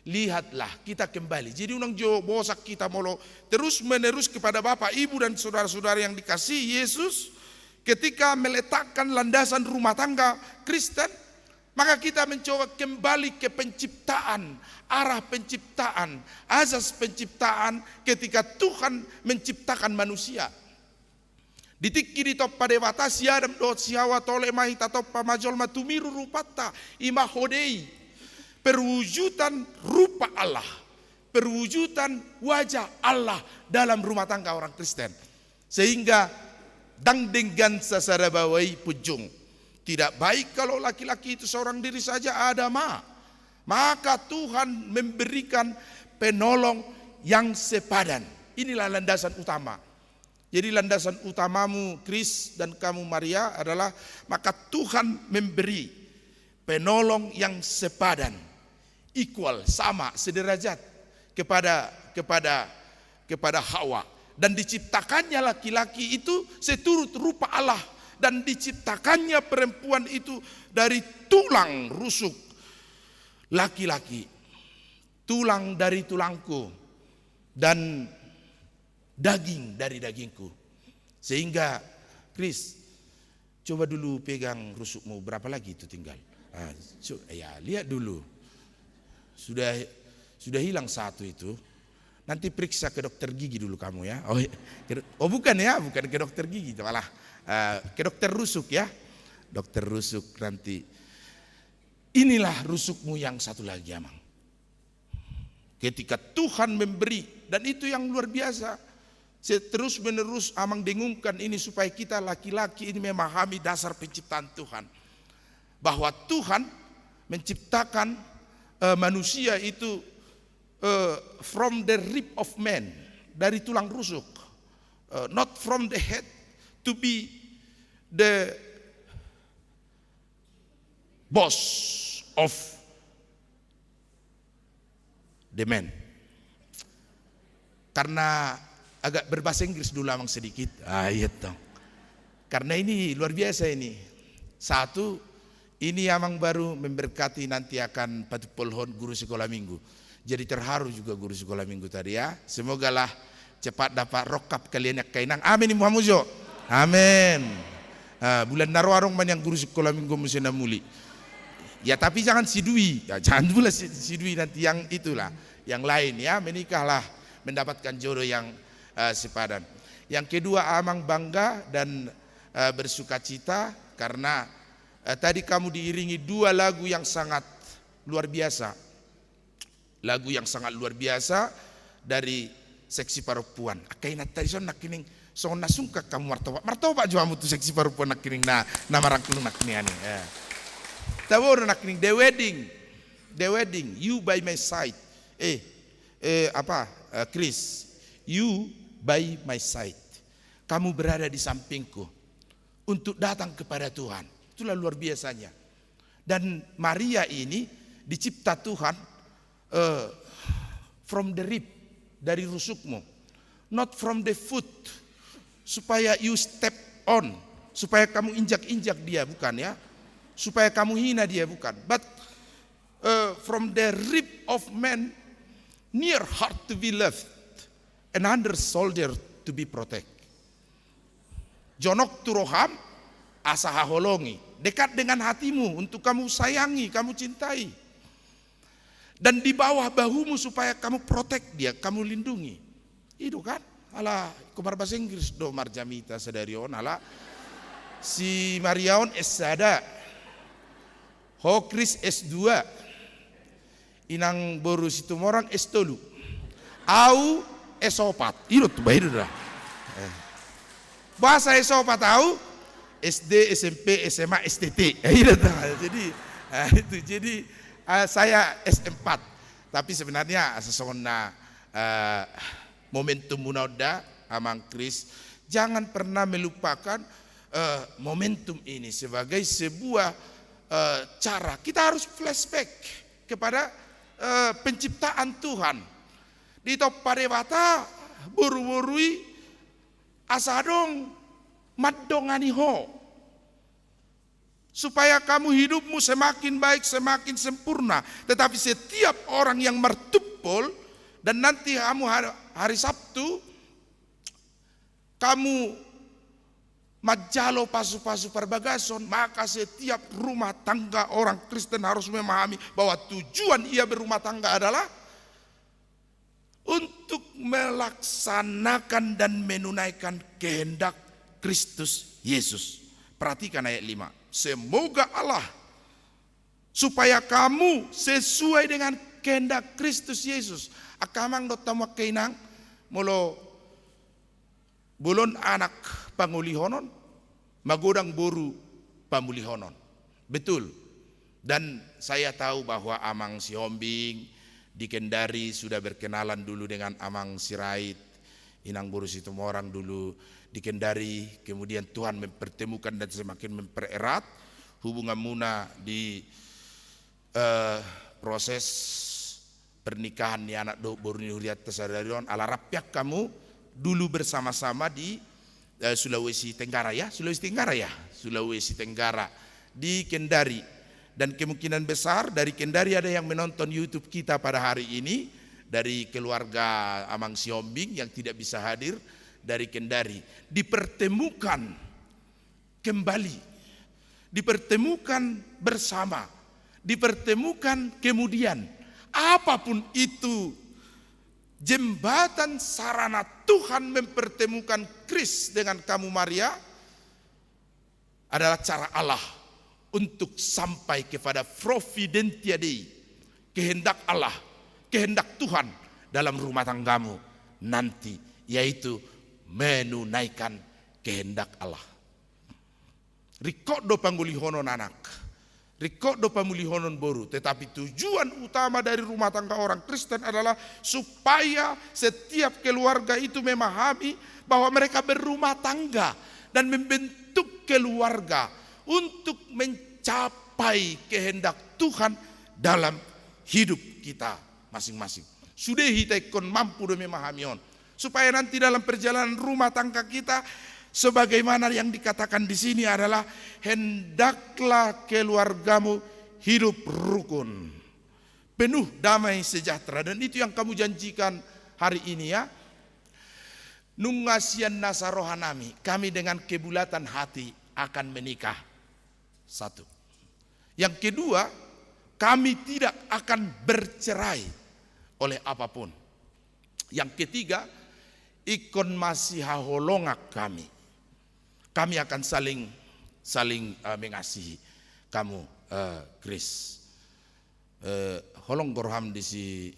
Lihatlah kita kembali. Jadi unang jo bosak kita molo terus menerus kepada Bapak, Ibu dan saudara-saudara yang dikasihi Yesus. Ketika meletakkan landasan rumah tangga Kristen, maka kita mencoba kembali ke penciptaan, arah penciptaan, asas penciptaan ketika Tuhan menciptakan manusia. Ditikki di toppa dewata siadam dot siawa tole mahita toppa majol matumiru rupata imahodei. Perwujudan rupa Allah, perwujudan wajah Allah dalam rumah tangga orang Kristen. Sehingga dang dengan sasarabawai pujung. Tidak baik kalau laki-laki itu seorang diri saja ada maka Tuhan memberikan penolong yang sepadan. Inilah landasan utama. Jadi landasan utamamu Kris dan kamu Maria adalah maka Tuhan memberi penolong yang sepadan, equal, sama, sederajat kepada Hawa, dan diciptakannya laki-laki itu seturut rupa Allah, dan diciptakannya perempuan itu dari tulang rusuk laki-laki, tulang dari tulangku dan daging dari dagingku. Sehingga Kris, coba dulu pegang rusukmu, berapa lagi itu tinggal? Ya lihat dulu, sudah hilang satu itu. Nanti periksa ke dokter gigi dulu kamu ya. Bukan ya, bukan ke dokter gigi, malah ke dokter rusuk ya. Dokter rusuk nanti. Inilah rusukmu yang satu lagi Amang. Ketika Tuhan memberi, dan itu yang luar biasa. Terus menerus amang dengungkan ini supaya kita laki-laki ini memahami dasar penciptaan Tuhan. Bahwa Tuhan menciptakan manusia itu from the rib of man, dari tulang rusuk, not from the head to be the boss of the man. Karena agak berbahasa Inggris dulu amang sedikit. Iya toh. Karena ini luar biasa ini. Satu, ini amang baru memberkati nanti akan patupolhon guru sekolah minggu. Jadi terharu juga guru sekolah minggu tadi ya. Semogalah cepat dapat rokap kalian yang kainang. Amin Muhammad Jo. Amin. Bulan Narwarong man yang guru sekolah minggu mesti namuli. Ya tapi jangan sidui. Ya, jangan pula sidui nanti yang itulah. Yang lain ya, menikahlah mendapatkan jodoh yang sepadan. Yang kedua amang bangga dan bersukacita karena tadi kamu diiringi dua lagu yang sangat luar biasa. Lagu yang sangat luar biasa dari seksi perempuan. Akainat tadi son nakining son nasungka kamu martoba juamu tu seksi perempuan nakining nama rangkulung nakining ani. Tawor nakining the wedding you by my side. Chris, you by my side. Kamu berada di sampingku untuk datang kepada Tuhan. Itulah luar biasanya. Dan Maria ini dicipta Tuhan from the rib, dari rusukmu, not from the foot, supaya you step on, supaya kamu injak-injak dia, bukan ya, supaya kamu hina dia, bukan, but from the rib of man, near heart to be loved, and under shoulder to be protect. Jonok turoham asaha holongi, dekat dengan hatimu untuk kamu sayangi, kamu cintai. Dan di bawah bahumu supaya kamu protect dia, kamu lindungi. Itu kan? Ala kumar bahasa Inggris do marjamita sadarion ala si Mariaon S1, ho Chris S2, inang boru situ morang S3, au S4. Itu tuh baik dah. Bahasa S4 tahu SD, SMP, SMA, STT. Itu jadi saya S4, tapi sebenarnya sesona momentum munoda amang Kris, jangan pernah melupakan momentum ini sebagai sebuah cara kita harus flashback kepada penciptaan Tuhan. Di top parewata buru-burui asadong maddonganiho. Supaya kamu hidupmu semakin baik, semakin sempurna. Tetapi setiap orang yang mertupol dan nanti kamu hari Sabtu kamu majalo pasu-pasu perbagason, maka setiap rumah tangga orang Kristen harus memahami bahwa tujuan ia berumah tangga adalah untuk melaksanakan dan menunaikan kehendak Kristus Yesus. Perhatikan ayat 5. Semoga Allah supaya kamu sesuai dengan kehendak Kristus Yesus. Akamang dotamu kainang molo bulon anak pangulihonon magodang boru pamulihonon. Betul. Dan saya tahu bahwa Amang si Hombing di Kendari sudah berkenalan dulu dengan Amang Sirait, inang boru situ orang dulu di Kendari, kemudian Tuhan mempertemukan dan semakin mempererat hubungan Muna di proses pernikahan ni anak Borneo Huriat Tesadarion ala rapiak kamu dulu bersama-sama di Sulawesi Tenggara Sulawesi Tenggara di Kendari. Dan kemungkinan besar dari Kendari ada yang menonton YouTube kita pada hari ini dari keluarga Amang Siombing yang tidak bisa hadir dari Kendari, dipertemukan kembali, dipertemukan bersama, dipertemukan kemudian. Apapun itu jembatan sarana Tuhan mempertemukan Kris dengan kamu Maria adalah cara Allah untuk sampai kepada providentia Dei, kehendak Allah, kehendak Tuhan dalam rumah tanggamu nanti, yaitu menunaikan kehendak Allah. Rikok do pangulihonon anak, rikok do pamulihonon boru. Tetapi tujuan utama dari rumah tangga orang Kristen adalah supaya setiap keluarga itu memahami bahwa mereka berumah tangga dan membentuk keluarga untuk mencapai kehendak Tuhan dalam hidup kita masing-masing. Sudah kita ikon mampu dan memahami on, supaya nanti dalam perjalanan rumah tangga kita, sebagaimana yang dikatakan di sini adalah hendaklah keluargamu hidup rukun, penuh damai sejahtera. Dan itu yang kamu janjikan hari ini ya. Nungasian nasarohanami, kami dengan kebulatan hati akan menikah. Satu. Yang kedua, kami tidak akan bercerai oleh apapun. Yang ketiga, ikon masih haholongak kami. Kami akan saling mengasihi kamu, Chris. Holong gorham di si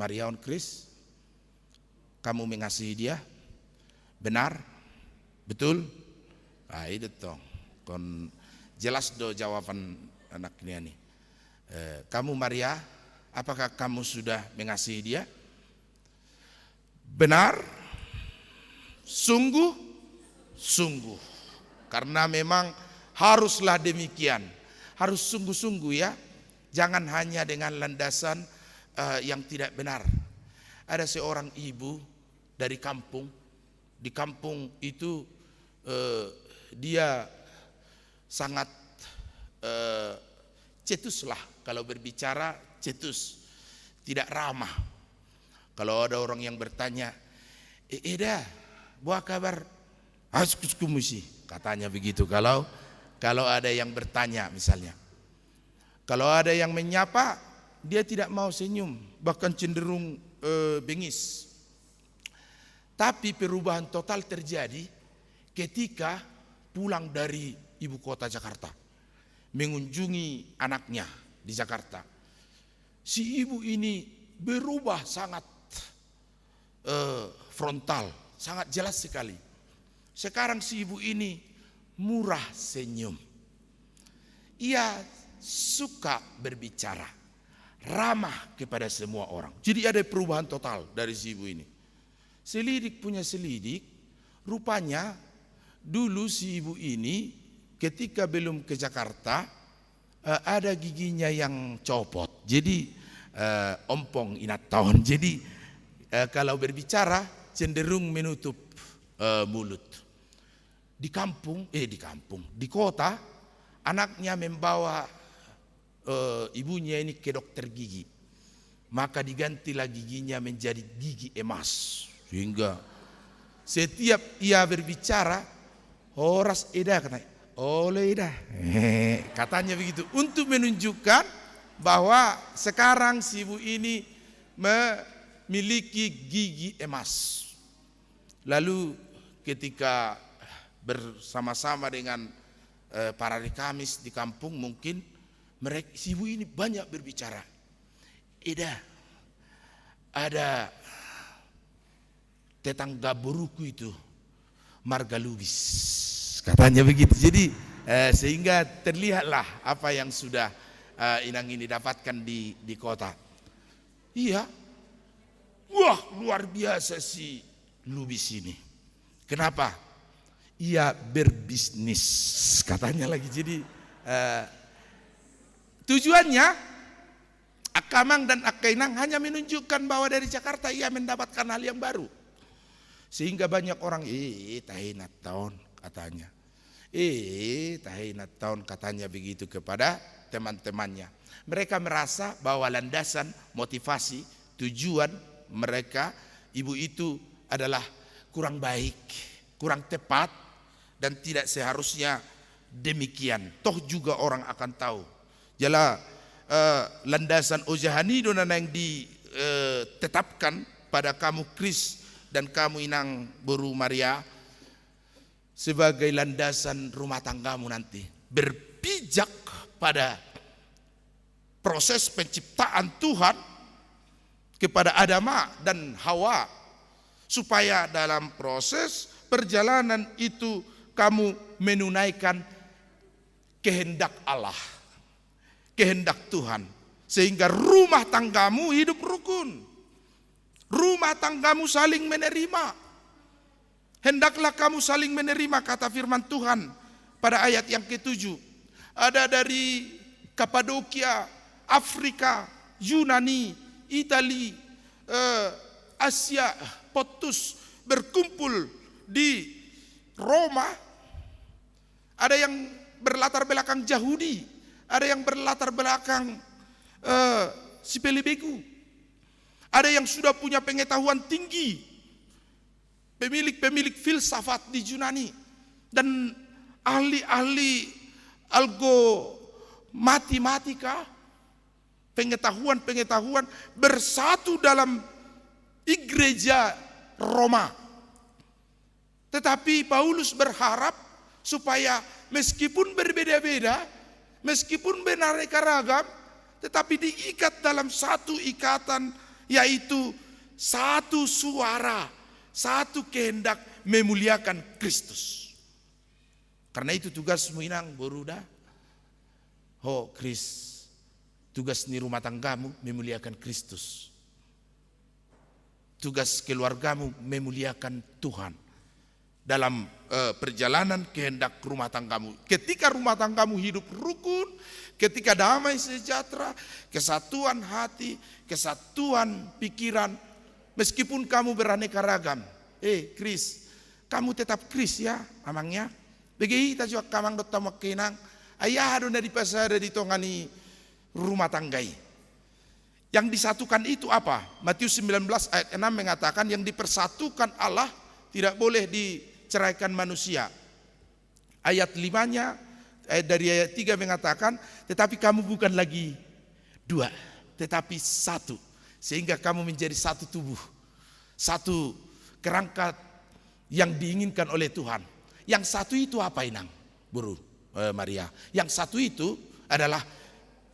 Mariaon Chris. Kamu mengasihi dia? Benar? Betul? Ah, itu toh. Kon jelas do jawaban anaknya nih. Kamu Maria, apakah kamu sudah mengasihi dia? Benar? Sungguh? Sungguh. Karena memang haruslah demikian. Harus sungguh-sungguh ya. Jangan hanya dengan landasan yang tidak benar. Ada seorang ibu dari kampung. Di kampung itu dia sangat cetus lah. Kalau berbicara cetus, tidak ramah. Kalau ada orang yang bertanya, Eda, buah kabar, askumusi, katanya begitu. Kalau ada yang bertanya misalnya, kalau ada yang menyapa, dia tidak mau senyum, bahkan cenderung bengis. Tapi perubahan total terjadi ketika pulang dari ibu kota Jakarta, mengunjungi anaknya di Jakarta. Si ibu ini berubah sangat frontal, sangat jelas sekali. Sekarang si ibu ini murah senyum. Ia suka berbicara, ramah kepada semua orang. Jadi ada perubahan total dari si ibu ini. Selidik punya selidik, rupanya dulu si ibu ini ketika belum ke Jakarta ada giginya yang copot. Jadi ompong inat tahun. Jadi kalau berbicara cenderung menutup mulut. Di kota anaknya membawa ibunya ini ke dokter gigi. Maka digantilah giginya menjadi gigi emas. Sehingga setiap ia berbicara, horas Eda katanya, oleh Eda, katanya begitu. Untuk menunjukkan bahwa sekarang si ibu ini memiliki gigi emas. Lalu ketika bersama-sama dengan para rekamis di kampung, mungkin mereka, si ibu ini banyak berbicara. Eda, ada tetangga buruku itu marga lubis, katanya begitu. Jadi sehingga terlihatlah apa yang sudah Inang ini dapatkan di kota. Iya, wah luar biasa si lubis ini. Kenapa? Ia berbisnis, katanya lagi. Jadi tujuannya Akamang dan Akainang hanya menunjukkan bahwa dari Jakarta ia mendapatkan hal yang baru. Sehingga banyak orang, tahinat tahun katanya. Tahinat tahun katanya begitu kepada teman-temannya. Mereka merasa bahwa landasan, motivasi, tujuan mereka, ibu itu adalah kurang baik, kurang tepat, dan tidak seharusnya demikian. Toh juga orang akan tahu. Jala landasan ojahani donana yang ditetapkan pada kamu Kris dan kamu Inang Boru Maria sebagai landasan rumah tanggamu nanti, berpijak pada proses penciptaan Tuhan kepada Adam dan Hawa, supaya dalam proses perjalanan itu kamu menunaikan kehendak Allah, kehendak Tuhan, sehingga rumah tanggamu hidup rukun, rumah tanggamu saling menerima. Hendaklah kamu saling menerima, kata firman Tuhan pada ayat yang ke-7. Ada dari Kapadokia, Afrika, Yunani, Itali, Asia, Pontus berkumpul di Roma. Ada yang berlatar belakang Yahudi, ada yang berlatar belakang sipil beku, ada yang sudah punya pengetahuan tinggi, pemilik filsafat di Yunani, dan ahli-ahli matematika, pengetahuan bersatu dalam gereja Roma. Tetapi Paulus berharap supaya meskipun berbeda-beda, meskipun beraneka ragam, tetapi diikat dalam satu ikatan, yaitu satu suara, satu kehendak memuliakan Kristus. Karena itu tugasmu inang boruda, Kris, tugas di rumah tanggamu memuliakan Kristus. Tugas keluargamu memuliakan Tuhan dalam perjalanan kehendak rumah tanggamu. Ketika rumah tanggamu hidup rukun, ketika damai sejahtera, kesatuan hati, kesatuan pikiran, meskipun kamu beraneka ragam. Kris, kamu tetap Kris ya, amangnya. Begi kita juga kamang dot tamak kinang, ayah ada di pasar di tongani rumah tanggai. Yang disatukan itu apa? Matius 19 ayat 6 mengatakan yang dipersatukan Allah tidak boleh diceraikan manusia. Ayat 5-nya, dari ayat 3 mengatakan, tetapi kamu bukan lagi dua, tetapi satu. Sehingga kamu menjadi satu tubuh, satu kerangka yang diinginkan oleh Tuhan. Yang satu itu apa inang? Maria. Yang satu itu adalah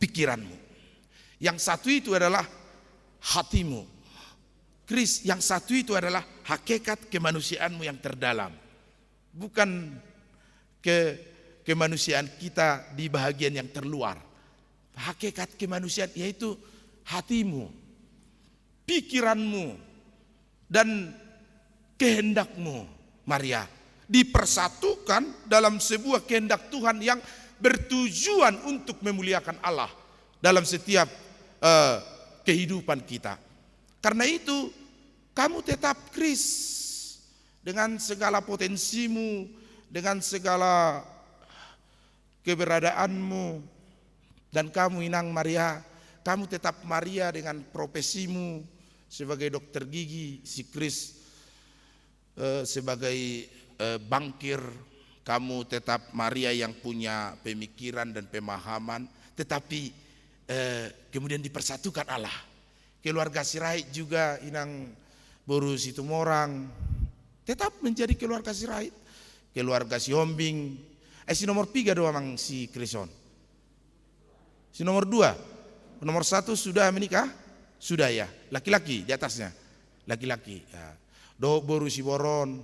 pikiranmu. Yang satu itu adalah hatimu. Kris, yang satu itu adalah hakikat kemanusiaanmu yang terdalam. Bukan kemanusiaan kita di bahagian yang terluar. Hakikat kemanusiaan yaitu hatimu, pikiranmu, dan kehendakmu, Maria, dipersatukan dalam sebuah kehendak Tuhan yang bertujuan untuk memuliakan Allah dalam setiap kehidupan kita. Karena itu kamu tetap Kris dengan segala potensimu, dengan segala keberadaanmu, dan kamu inang Maria, kamu tetap Maria dengan profesimu sebagai dokter gigi, si Kris sebagai bankir, kamu tetap Maria yang punya pemikiran dan pemahaman, tetapi kemudian dipersatukan Allah. Keluarga Sirait juga inang boru Situmorang tetap menjadi keluarga Sirait. Keluarga si Hombing, si nomor 3 doang mang si Krison. Si nomor 2, nomor 1 sudah menikah? Sudah ya, laki-laki di atasnya, laki-laki. Ya. Boru si Boron,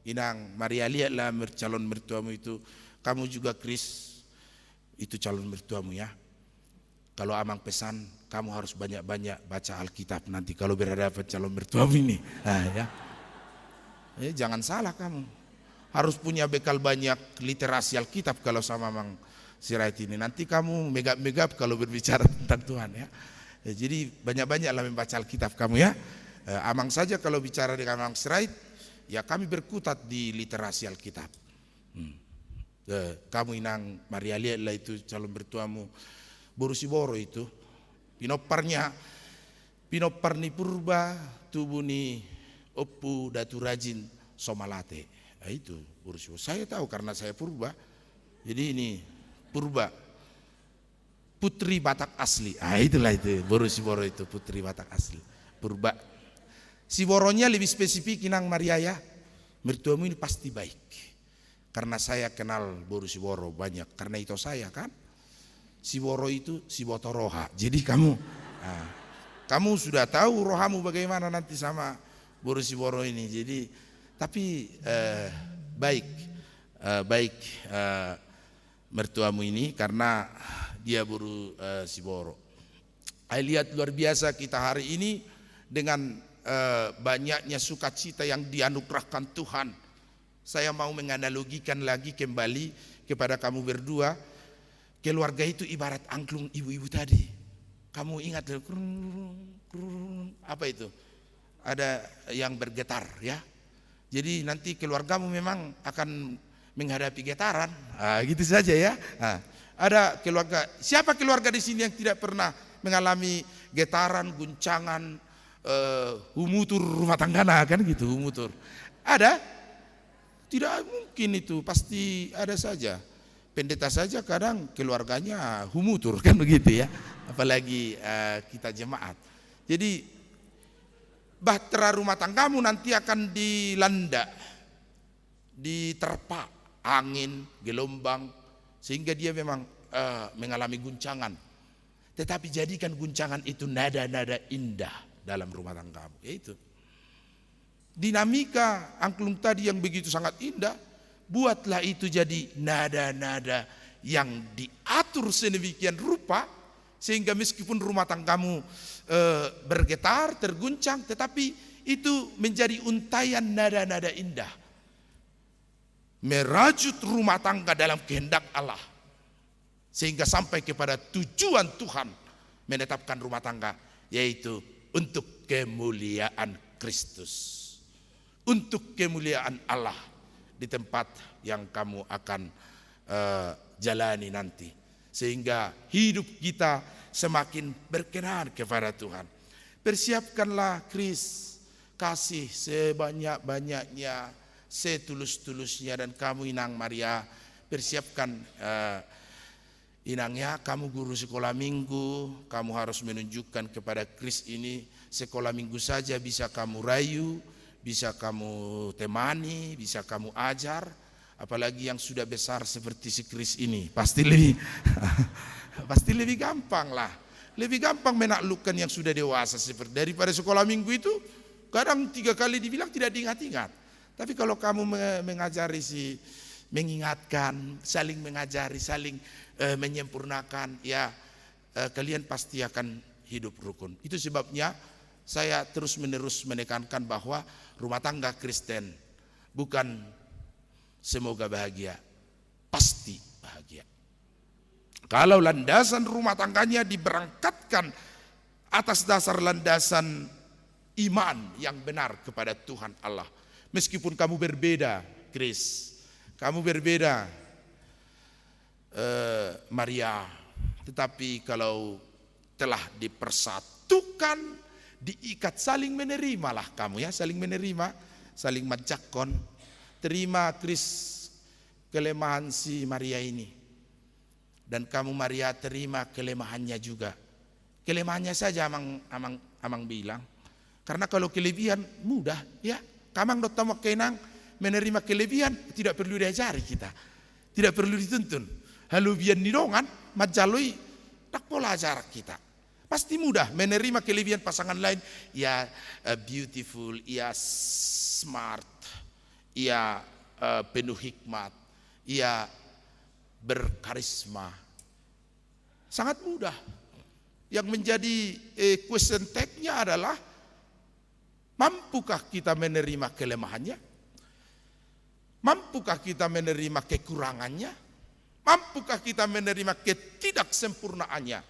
inang Maria, lihatlah calon mertuamu itu, kamu juga Kris, itu calon mertuamu ya. Kalau amang pesan, kamu harus banyak-banyak baca Alkitab nanti kalau berhadapan calon mertuamu ini. Jangan salah kamu. Harus punya bekal banyak literasi Alkitab kalau sama Mang Sirait ini. Nanti kamu megap-megap kalau berbicara tentang Tuhan ya. Jadi banyak-banyaklah membaca Alkitab kamu ya. Amang saja kalau bicara dengan Mang Sirait, ya kami berkutat di literasi Alkitab. Kamu inang Maria, lihatlah itu calon mertuamu. Borusiboro itu pinoparnya, pinoparni purba tubuni oppu datu rajin somalate. Itu Borusiboro. Saya tahu karena saya purba. Jadi ini purba, putri Batak asli. Itulah itu Borusiboro itu putri Batak asli. Purba. Siboronya lebih spesifik inang Maria ya. Mertuamu ini pasti baik. Karena saya kenal Borusiboro banyak. Karena itu saya kan. Siboro itu Sibotoroha. Jadi kamu sudah tahu rohamu bagaimana nanti sama Boru Siboro ini. Jadi tapi baik mertuamu ini karena dia Boru Siboro. Saya lihat luar biasa kita hari ini dengan banyaknya sukacita yang dianugerahkan Tuhan. Saya mau menganalogikan lagi kembali kepada kamu berdua. Keluarga itu ibarat angklung ibu-ibu tadi. Kamu ingat apa itu? Ada yang bergetar ya. Jadi nanti keluargamu memang akan menghadapi getaran. Gitu saja ya. Ada keluarga. Siapa keluarga di sini yang tidak pernah mengalami getaran, guncangan, humutur rumah tangga kan gitu, humutur. Ada? Tidak mungkin itu, pasti ada saja. Pendeta saja kadang keluarganya humutur kan begitu ya. Apalagi kita jemaat. Jadi bahtera rumah tanggamu nanti akan dilanda, diterpa angin, gelombang, sehingga dia memang mengalami guncangan. Tetapi jadikan guncangan itu nada-nada indah dalam rumah tanggamu. Yaitu dinamika angklung tadi yang begitu sangat indah, buatlah itu jadi nada-nada yang diatur sedemikian rupa sehingga meskipun rumah tanggamu bergetar, terguncang, tetapi itu menjadi untayan nada-nada indah, merajut rumah tangga dalam kehendak Allah sehingga sampai kepada tujuan Tuhan menetapkan rumah tangga, yaitu untuk kemuliaan Kristus, untuk kemuliaan Allah di tempat yang kamu akan jalani nanti, sehingga hidup kita semakin berkenan kepada Tuhan. Persiapkanlah Kris, kasih sebanyak-banyaknya, setulus-tulusnya, dan kamu Inang Maria persiapkan inangnya. Kamu guru sekolah minggu, kamu harus menunjukkan kepada Kris ini sekolah minggu saja bisa kamu rayu, bisa kamu temani, bisa kamu ajar. Apalagi yang sudah besar seperti si Kris ini, pasti lebih gampang lah. Lebih gampang menaklukkan yang sudah dewasa seperti daripada sekolah minggu itu. Kadang 3 kali dibilang tidak diingat-ingat. Tapi kalau kamu mengajari mengingatkan, saling mengajari, saling menyempurnakan, ya kalian pasti akan hidup rukun. Itu sebabnya saya terus-menerus menekankan bahwa rumah tangga Kristen bukan semoga bahagia, pasti bahagia. Kalau landasan rumah tangganya diberangkatkan atas dasar landasan iman yang benar kepada Tuhan Allah. Meskipun kamu berbeda, Kris, kamu berbeda, Maria, tetapi kalau telah dipersatukan, diikat, saling menerimalah kamu ya, saling menerima, saling majakon. Terima Kris kelemahan si Maria ini, dan kamu Maria terima kelemahannya juga. Kelemahannya saja amang bilang, karena kalau kelebihan mudah ya, kamang dotam kenang menerima kelebihan tidak perlu diajari kita, tidak perlu dituntun. Halubian nidongan majalui tak pola ajar kita, pasti mudah menerima kelebihan pasangan lain. Ya beautiful, ya smart, ia penuh hikmat, ia berkarisma. Sangat mudah. Yang menjadi question tag-nya adalah, mampukah kita menerima kelemahannya? Mampukah kita menerima kekurangannya? Mampukah kita menerima ketidaksempurnaannya?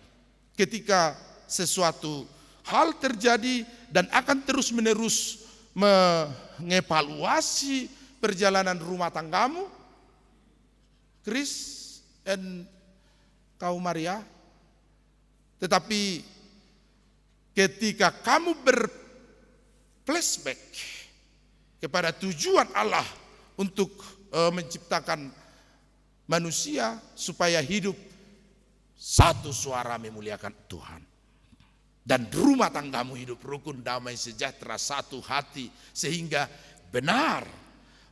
Ketika sesuatu hal terjadi dan akan terus-menerus mengevaluasi perjalanan rumah tanggamu, Kris dan kau Maria. Tetapi ketika kamu berflashback kepada tujuan Allah untuk menciptakan manusia supaya hidup satu suara memuliakan Tuhan, dan rumah tanggamu hidup rukun, damai, sejahtera, satu hati, sehingga benar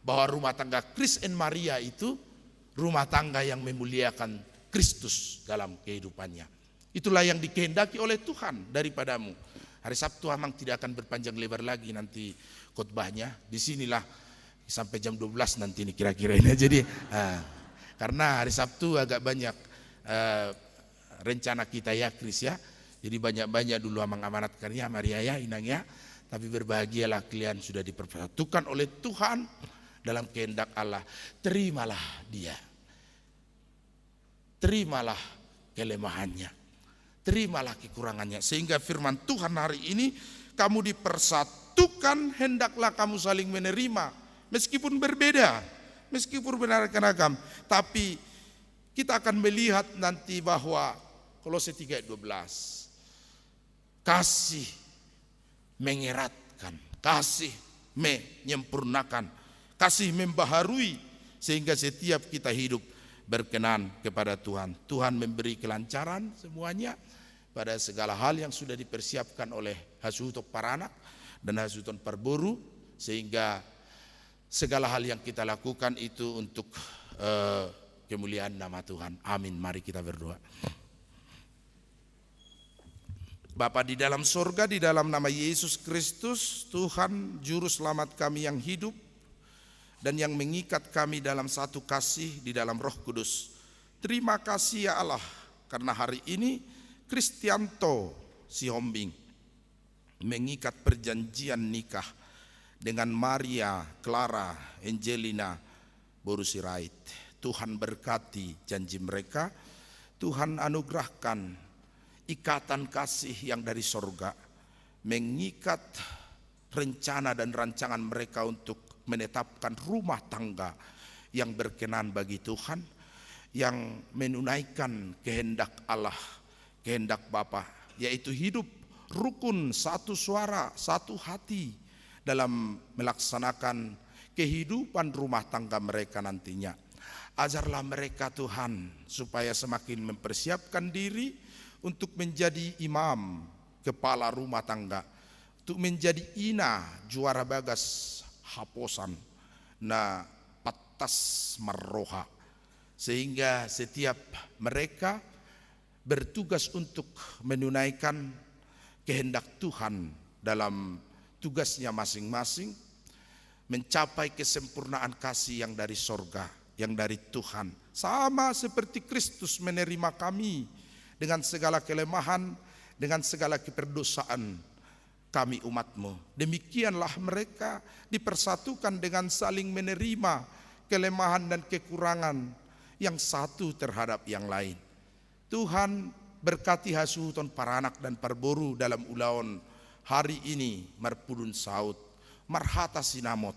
bahwa rumah tangga Kris dan Maria itu rumah tangga yang memuliakan Kristus dalam kehidupannya. Itulah yang dikehendaki oleh Tuhan daripadamu. Hari Sabtu memang tidak akan berpanjang lebar lagi nanti khotbahnya. Di sinilah sampai jam 12 nanti ini kira-kira ini. Jadi karena hari Sabtu agak banyak rencana kita ya Kris ya. Jadi banyak-banyak dulu mengamanatkan ya Maria ya Inang ya. Tapi berbahagialah kalian sudah dipersatukan oleh Tuhan dalam kehendak Allah. Terimalah dia. Terimalah kelemahannya. Terimalah kekurangannya. Sehingga firman Tuhan hari ini, kamu dipersatukan, hendaklah kamu saling menerima. Meskipun berbeda, meskipun beragam. Tapi kita akan melihat nanti bahwa Kolose 3:12, kasih mengeratkan, kasih menyempurnakan, kasih membaharui, sehingga setiap kita hidup berkenan kepada Tuhan. Tuhan memberi kelancaran semuanya pada segala hal yang sudah dipersiapkan oleh Hasuton Paranak dan Hasuton Parboru, sehingga segala hal yang kita lakukan itu untuk kemuliaan nama Tuhan. Amin. Mari kita berdoa. Bapa di dalam sorga, di dalam nama Yesus Kristus, Tuhan Juru Selamat kami yang hidup dan yang mengikat kami dalam satu kasih di dalam Roh Kudus. Terima kasih ya Allah, karena hari ini Kristianto Sihombing mengikat perjanjian nikah dengan Maria Clara Angelina Borusirait. Tuhan berkati janji mereka, Tuhan anugerahkan ikatan kasih yang dari sorga, mengikat rencana dan rancangan mereka untuk menetapkan rumah tangga yang berkenan bagi Tuhan, yang menunaikan kehendak Allah, kehendak Bapa, yaitu hidup rukun, satu suara, satu hati dalam melaksanakan kehidupan rumah tangga mereka nantinya. Ajarlah mereka Tuhan supaya semakin mempersiapkan diri untuk menjadi imam, kepala rumah tangga, untuk menjadi ina, juara bagas haposan, na patas marroha, sehingga setiap mereka bertugas untuk menunaikan kehendak Tuhan dalam tugasnya masing-masing, mencapai kesempurnaan kasih yang dari sorga, yang dari Tuhan. Sama seperti Kristus menerima kami dengan segala kelemahan, dengan segala keperdosaan kami umatmu. Demikianlah mereka dipersatukan dengan saling menerima kelemahan dan kekurangan yang satu terhadap yang lain. Tuhan berkati Hasuton Paranak dan Parboru dalam ulaon hari ini, marpudun saut, marhata sinamot.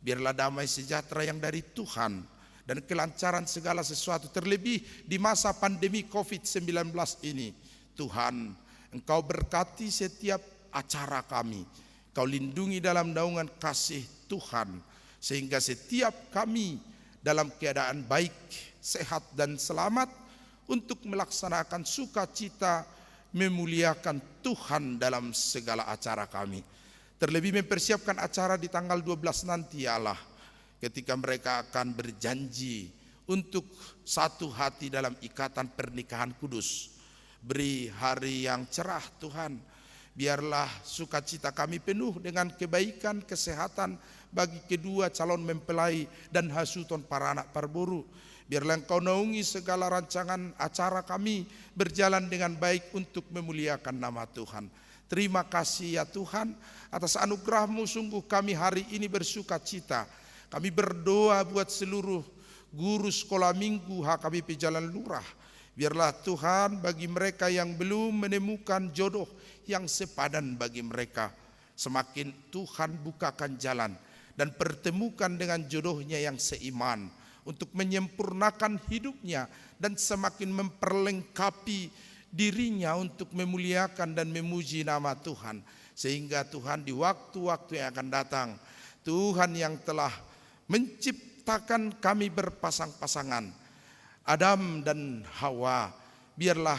Biarlah damai sejahtera yang dari Tuhan dan kelancaran segala sesuatu, terlebih di masa pandemi COVID-19 ini. Tuhan, Engkau berkati setiap acara kami, Kau lindungi dalam naungan kasih Tuhan, sehingga setiap kami dalam keadaan baik, sehat dan selamat untuk melaksanakan sukacita memuliakan Tuhan dalam segala acara kami. Terlebih mempersiapkan acara di tanggal 12 nanti ya Allah, ketika mereka akan berjanji untuk satu hati dalam ikatan pernikahan kudus. Beri hari yang cerah Tuhan, biarlah sukacita kami penuh dengan kebaikan, kesehatan bagi kedua calon mempelai dan Hasuton Paranak Parboru. Biarlah Engkau naungi segala rancangan acara kami berjalan dengan baik untuk memuliakan nama Tuhan. Terima kasih ya Tuhan atas anugerah-Mu, sungguh kami hari ini bersuka cita. Kami berdoa buat seluruh guru sekolah minggu HKBP Jalan Lurah. Biarlah Tuhan bagi mereka yang belum menemukan jodoh yang sepadan bagi mereka, semakin Tuhan bukakan jalan dan pertemukan dengan jodohnya yang seiman untuk menyempurnakan hidupnya dan semakin memperlengkapi dirinya untuk memuliakan dan memuji nama Tuhan. Sehingga Tuhan di waktu-waktu yang akan datang, Tuhan yang telah menciptakan kami berpasang-pasangan, Adam dan Hawa, biarlah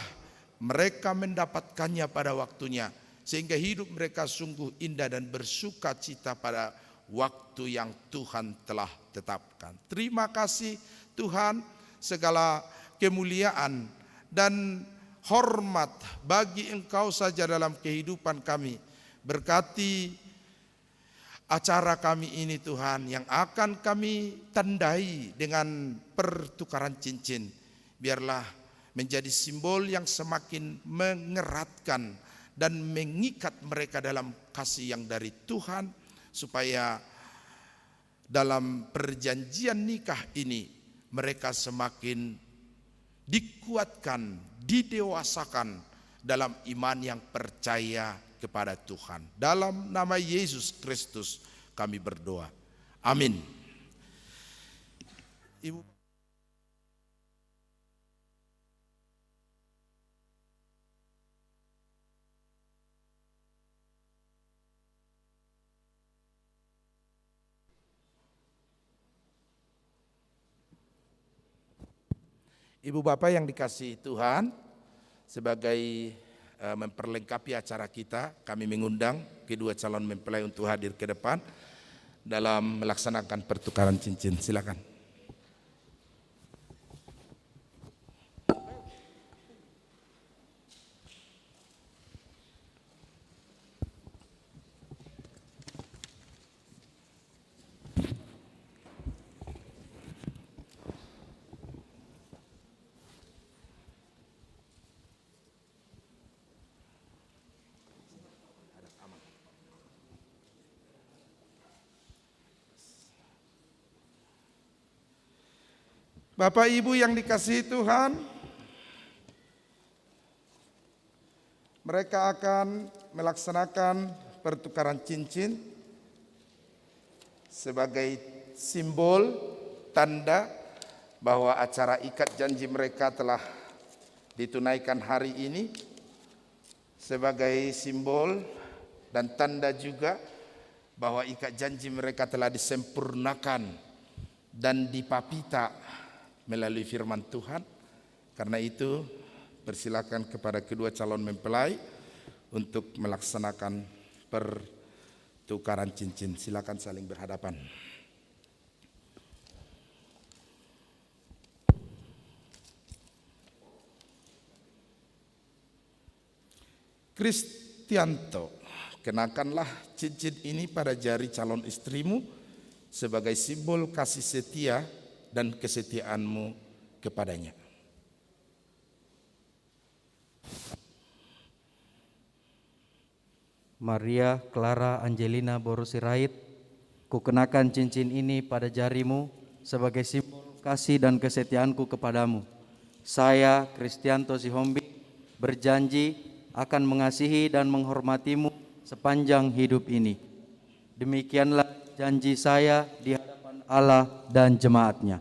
mereka mendapatkannya pada waktunya, sehingga hidup mereka sungguh indah dan bersuka cita pada waktu yang Tuhan telah tetapkan. Terima kasih Tuhan, segala kemuliaan dan hormat bagi Engkau saja dalam kehidupan kami. Berkati acara kami ini Tuhan, yang akan kami tandai dengan pertukaran cincin. Biarlah menjadi simbol yang semakin mengeratkan dan mengikat mereka dalam kasih yang dari Tuhan, supaya dalam perjanjian nikah ini mereka semakin dikuatkan, didewasakan dalam iman yang percaya kepada Tuhan. Dalam nama Yesus Kristus kami berdoa. Amin. Ibu Ibu Bapak yang dikasihi Tuhan, sebagai memperlengkapi acara kita, kami mengundang kedua calon mempelai untuk hadir ke depan dalam melaksanakan pertukaran cincin. Silakan. Bapak Ibu yang dikasihi Tuhan, mereka akan melaksanakan pertukaran cincin sebagai simbol tanda bahwa acara ikat janji mereka telah ditunaikan hari ini, sebagai simbol dan tanda juga bahwa ikat janji mereka telah disempurnakan dan dipapita melalui firman Tuhan. Karena itu persilakan kepada kedua calon mempelai untuk melaksanakan pertukaran cincin. Silakan saling berhadapan. Kristianto, kenakanlah cincin ini pada jari calon istrimu sebagai simbol kasih setia dan kesetiaanmu kepadanya. Maria Clara Angelina Boru Sirait, kukenakan cincin ini pada jarimu sebagai simbol kasih dan kesetiaanku kepadamu. Saya, Kristianto Sihombing, berjanji akan mengasihi dan menghormatimu sepanjang hidup ini. Demikianlah janji saya di hadapan Allah dan jemaatnya.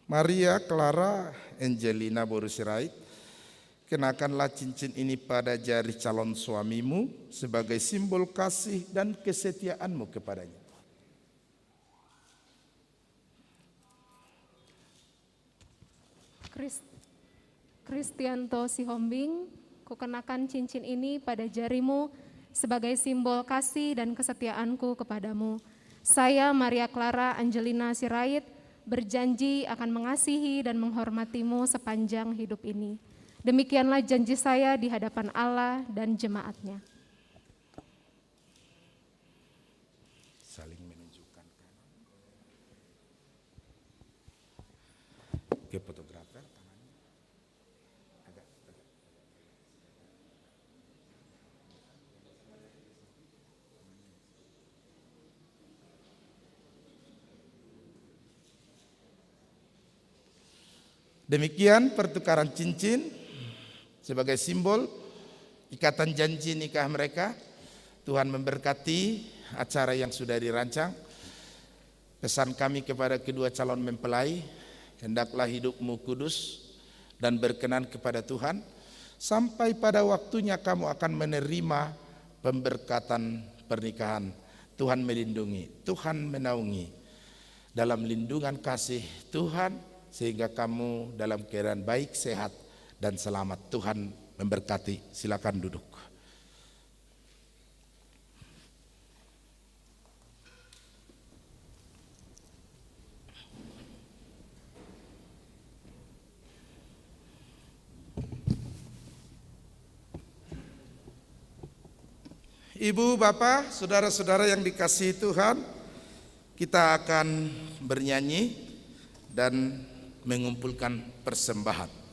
Maria Clara Angelina Boru Sirait, kenakanlah cincin ini pada jari calon suamimu sebagai simbol kasih dan kesetiaanmu kepadanya. Kristianto Sihombing, kukenakan cincin ini pada jarimu sebagai simbol kasih dan kesetiaanku kepadamu. Saya, Maria Clara Angelina Sirait, berjanji akan mengasihi dan menghormatimu sepanjang hidup ini. Demikianlah janji saya di hadapan Allah dan jemaatnya. Saling menunjukkan ke fotografer. Demikian pertukaran cincin sebagai simbol ikatan janji nikah mereka. Tuhan memberkati acara yang sudah dirancang. Pesan kami kepada kedua calon mempelai, hendaklah hidupmu kudus dan berkenan kepada Tuhan, sampai pada waktunya kamu akan menerima pemberkatan pernikahan. Tuhan melindungi, Tuhan menaungi dalam lindungan kasih Tuhan, sehingga kamu dalam keadaan baik, sehat, dan selamat. Tuhan memberkati. Silakan duduk. Ibu, Bapak, saudara-saudara yang dikasihi Tuhan, kita akan bernyanyi dan mengumpulkan persembahan.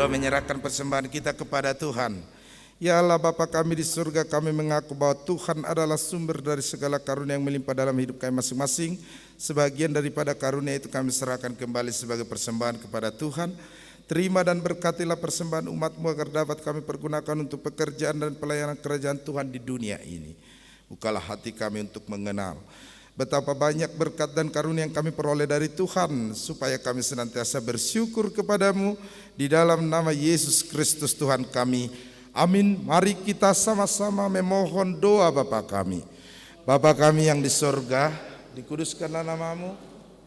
Menyerahkan persembahan kita kepada Tuhan. Ya Allah Bapa kami di surga, kami mengaku bahwa Tuhan adalah sumber dari segala karunia yang melimpah dalam hidup kami masing-masing. Sebagian daripada karunia itu kami serahkan kembali sebagai persembahan kepada Tuhan. Terima dan berkatilah persembahan umat-Mu agar dapat kami pergunakan untuk pekerjaan dan pelayanan kerajaan Tuhan di dunia ini. Bukalah hati kami untuk mengenal betapa banyak berkat dan karunia yang kami peroleh dari Tuhan, supaya kami senantiasa bersyukur kepadamu di dalam nama Yesus Kristus Tuhan kami. Amin. Mari kita sama-sama memohon doa Bapa kami. Bapa kami yang di sorga, dikuduskanlah namamu,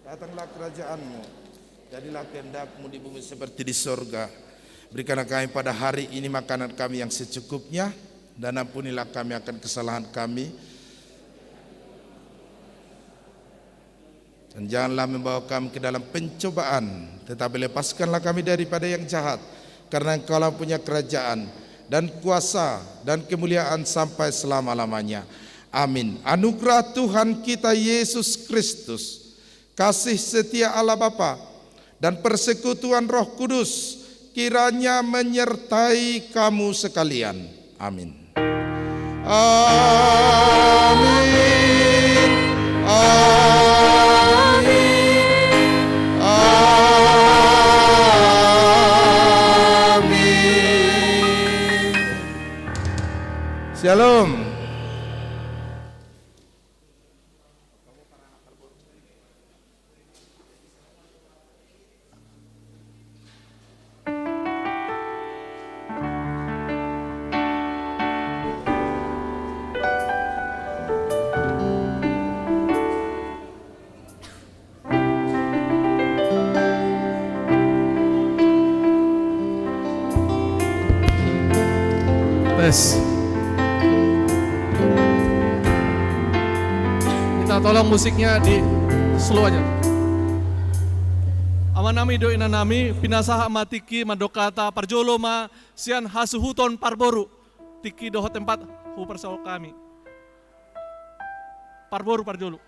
datanglah kerajaanmu, jadilah kehendak-Mu di bumi seperti di sorga. Berikanlah kami pada hari ini makanan kami yang secukupnya, dan ampunilah kami akan kesalahan kami, dan janganlah membawa kami ke dalam pencobaan, tetapi lepaskanlah kami daripada yang jahat, karena Engkau-lah punya kerajaan dan kuasa dan kemuliaan sampai selama-lamanya. Amin. Anugerah Tuhan kita Yesus Kristus, kasih setia Allah Bapa, dan persekutuan Roh Kudus kiranya menyertai kamu sekalian. Amin. Amin. Shalom. Yes. Kita tolong musiknya di slow aja. Amanami do inanami pinasaha matiki madokata parjoloma sian hasuhuton parboru tiki doho tempat hu persau kami. Parboru parjolu.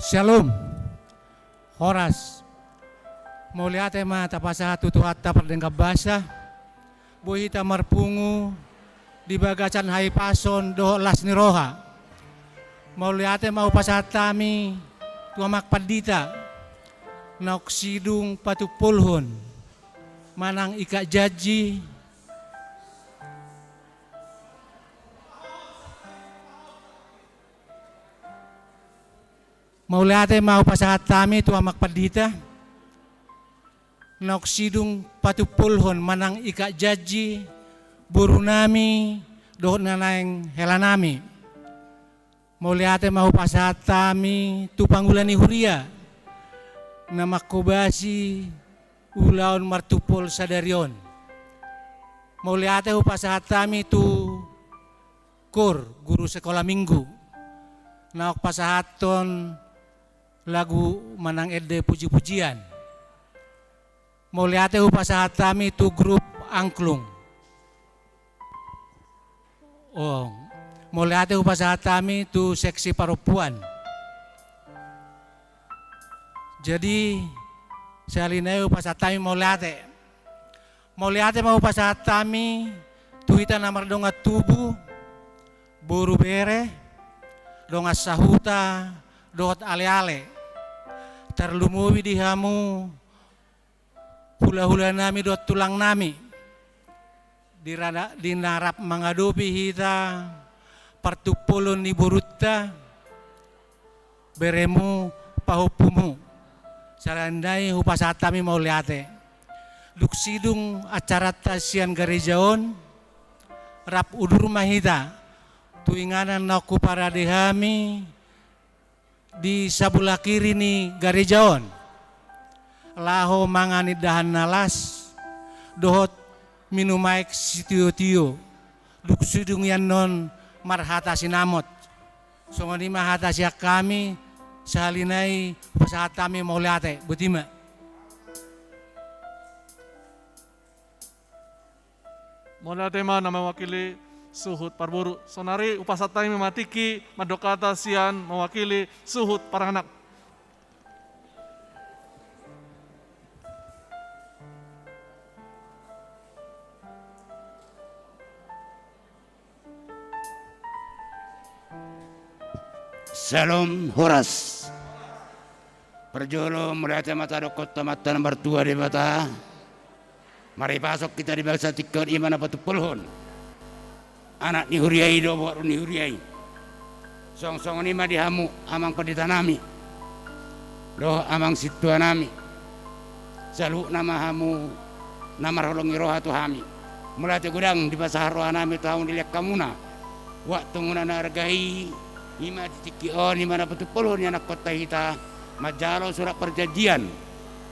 Shalom, Horas. Mau lihat ma tapasa tutu hatta perdengkap basa, buhita marpungu di bagacan hai pason doho las niroha. Mau lihat mau pasatami tuamak padita, nok sidung patu pulhun, manang ika jaji. Mau lihat mau pasatami tuamak padita, nok sidung patu pulhon manang ika jaji burunami doh nanaeng helanami. Mau lihat mau pasatami tu panggulani huria nama kobasi ulaun martupol sadarion. Mau lihat pasatami tu kur guru sekolah minggu nak pasahaton lagu manang ede puji-pujian. Mau lihat pasatami tu grup angklung. Oh, mau lihat pasatami tu seksi perempuan. Jadi salina pasatami mau lihat mau pasatami tu hita namar donga tubuh buru bere donga sahuta dohot ale-ale terlumuwi di hamu hula-hula nami dot tulang nami di narap mengadopi hita partupulun di burutta beremu pahupumu sarandai hupasatami mau liate duk sidung acara tasian garejaon rap udur mahita tuinganan naku para dehami di sabelah kiri ni garejaon laho mangani dahan nalas dohot minumaik sitio-tio duk sidung yan non marhata sinamot songoni mahata siak kami sahalinai pasatami mau liate butima. Mola tema nama mewakili suhut parburu sonari upasatami mematiki madokata sian mewakili suhut paranak. Salam Horas. Perjolo melihat mata dokot mata nomor 2 di mata. Mari pasok kita di bangsa tikon iman apa tu pulhon. Anak ni huriai do baru ni huriai. Song-song ni mah dihamu amang paditanami. Doh amang situanami. Salu nama hamu nama rolongi roha tu hami. Mulai gudang di pasar roha nami tahun dilihat kamuna. Waktu nguna nargai ima titikion ima na patupulon anak kota hita majalo surat perjanjian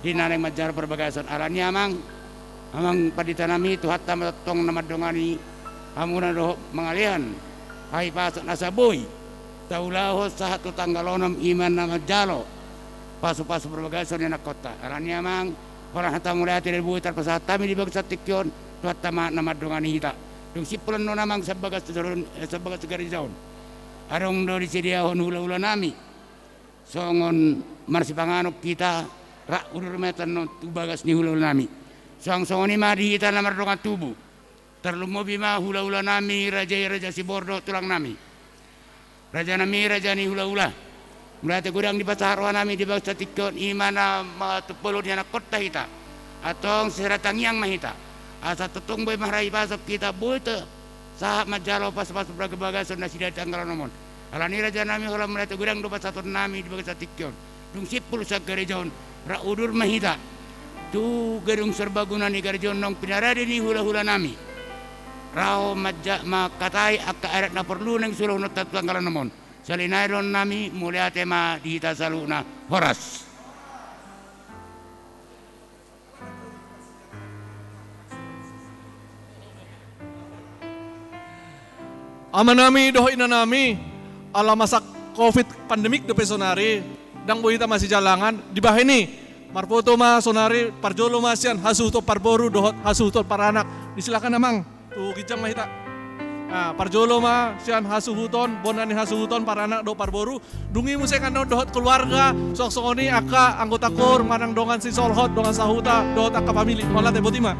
di naneng majalo perbagasan alani amang paditanami tu hatta matong nama dongani amuna doh mengalian hai pasok nasaboy taulaho satu tanggalonam iman nama jalo pasu-pasu perbagasan anak kota alani amang orang hatta mulai tidak buat terpasatami di bangsa tikion tu hatta nama dongani hita dung sipulan no namang sebagai segari jaun arong do disediakan hula-hula nami songon marsi panganok kita rak udur metan no tubagas ni hula-hula nami songon ni madi kita namar dongan tubuh terlumo bima hula-hula nami raja si bordo tulang nami raja ni hula-hula mulai gudang di pasar nami di bangsa tikon imana matupulun anak kota kita atong seratang yang mahita asa tutung boy mahrai pasok kita buta sahab majalo pas-pas bergebagasan nasi datang kalau nomon. Alani raja nami kalau mulai gudang 21 nami di bangsa tikon. Dung sipul sa garejaon ra udur mahita. Tu gedung serbaguna ni garejaon nong pinarade ni hula-hula nami. Rao majak makatai akka arat na perlu nang suluh no tatuang kalau nomon. Salinairon nami mulia tema di hita saluna horas. Ama nami doh ina nami ala masa covid pandemik do pesonari dang buhita masih jalangan di bahini marpoto ma sonari parjolo masian hasuto parboru dohot hasuto paranak disilakan amang tuh kijang mahita. Nah, parjolo ma sian hasuhuton bonani hasuhuton paranak do parboru dungi musekan dohot keluarga sok-sokoni aka anggota kor manang dongan si solhot dongan sahuta dohot aka famili mola tebotima.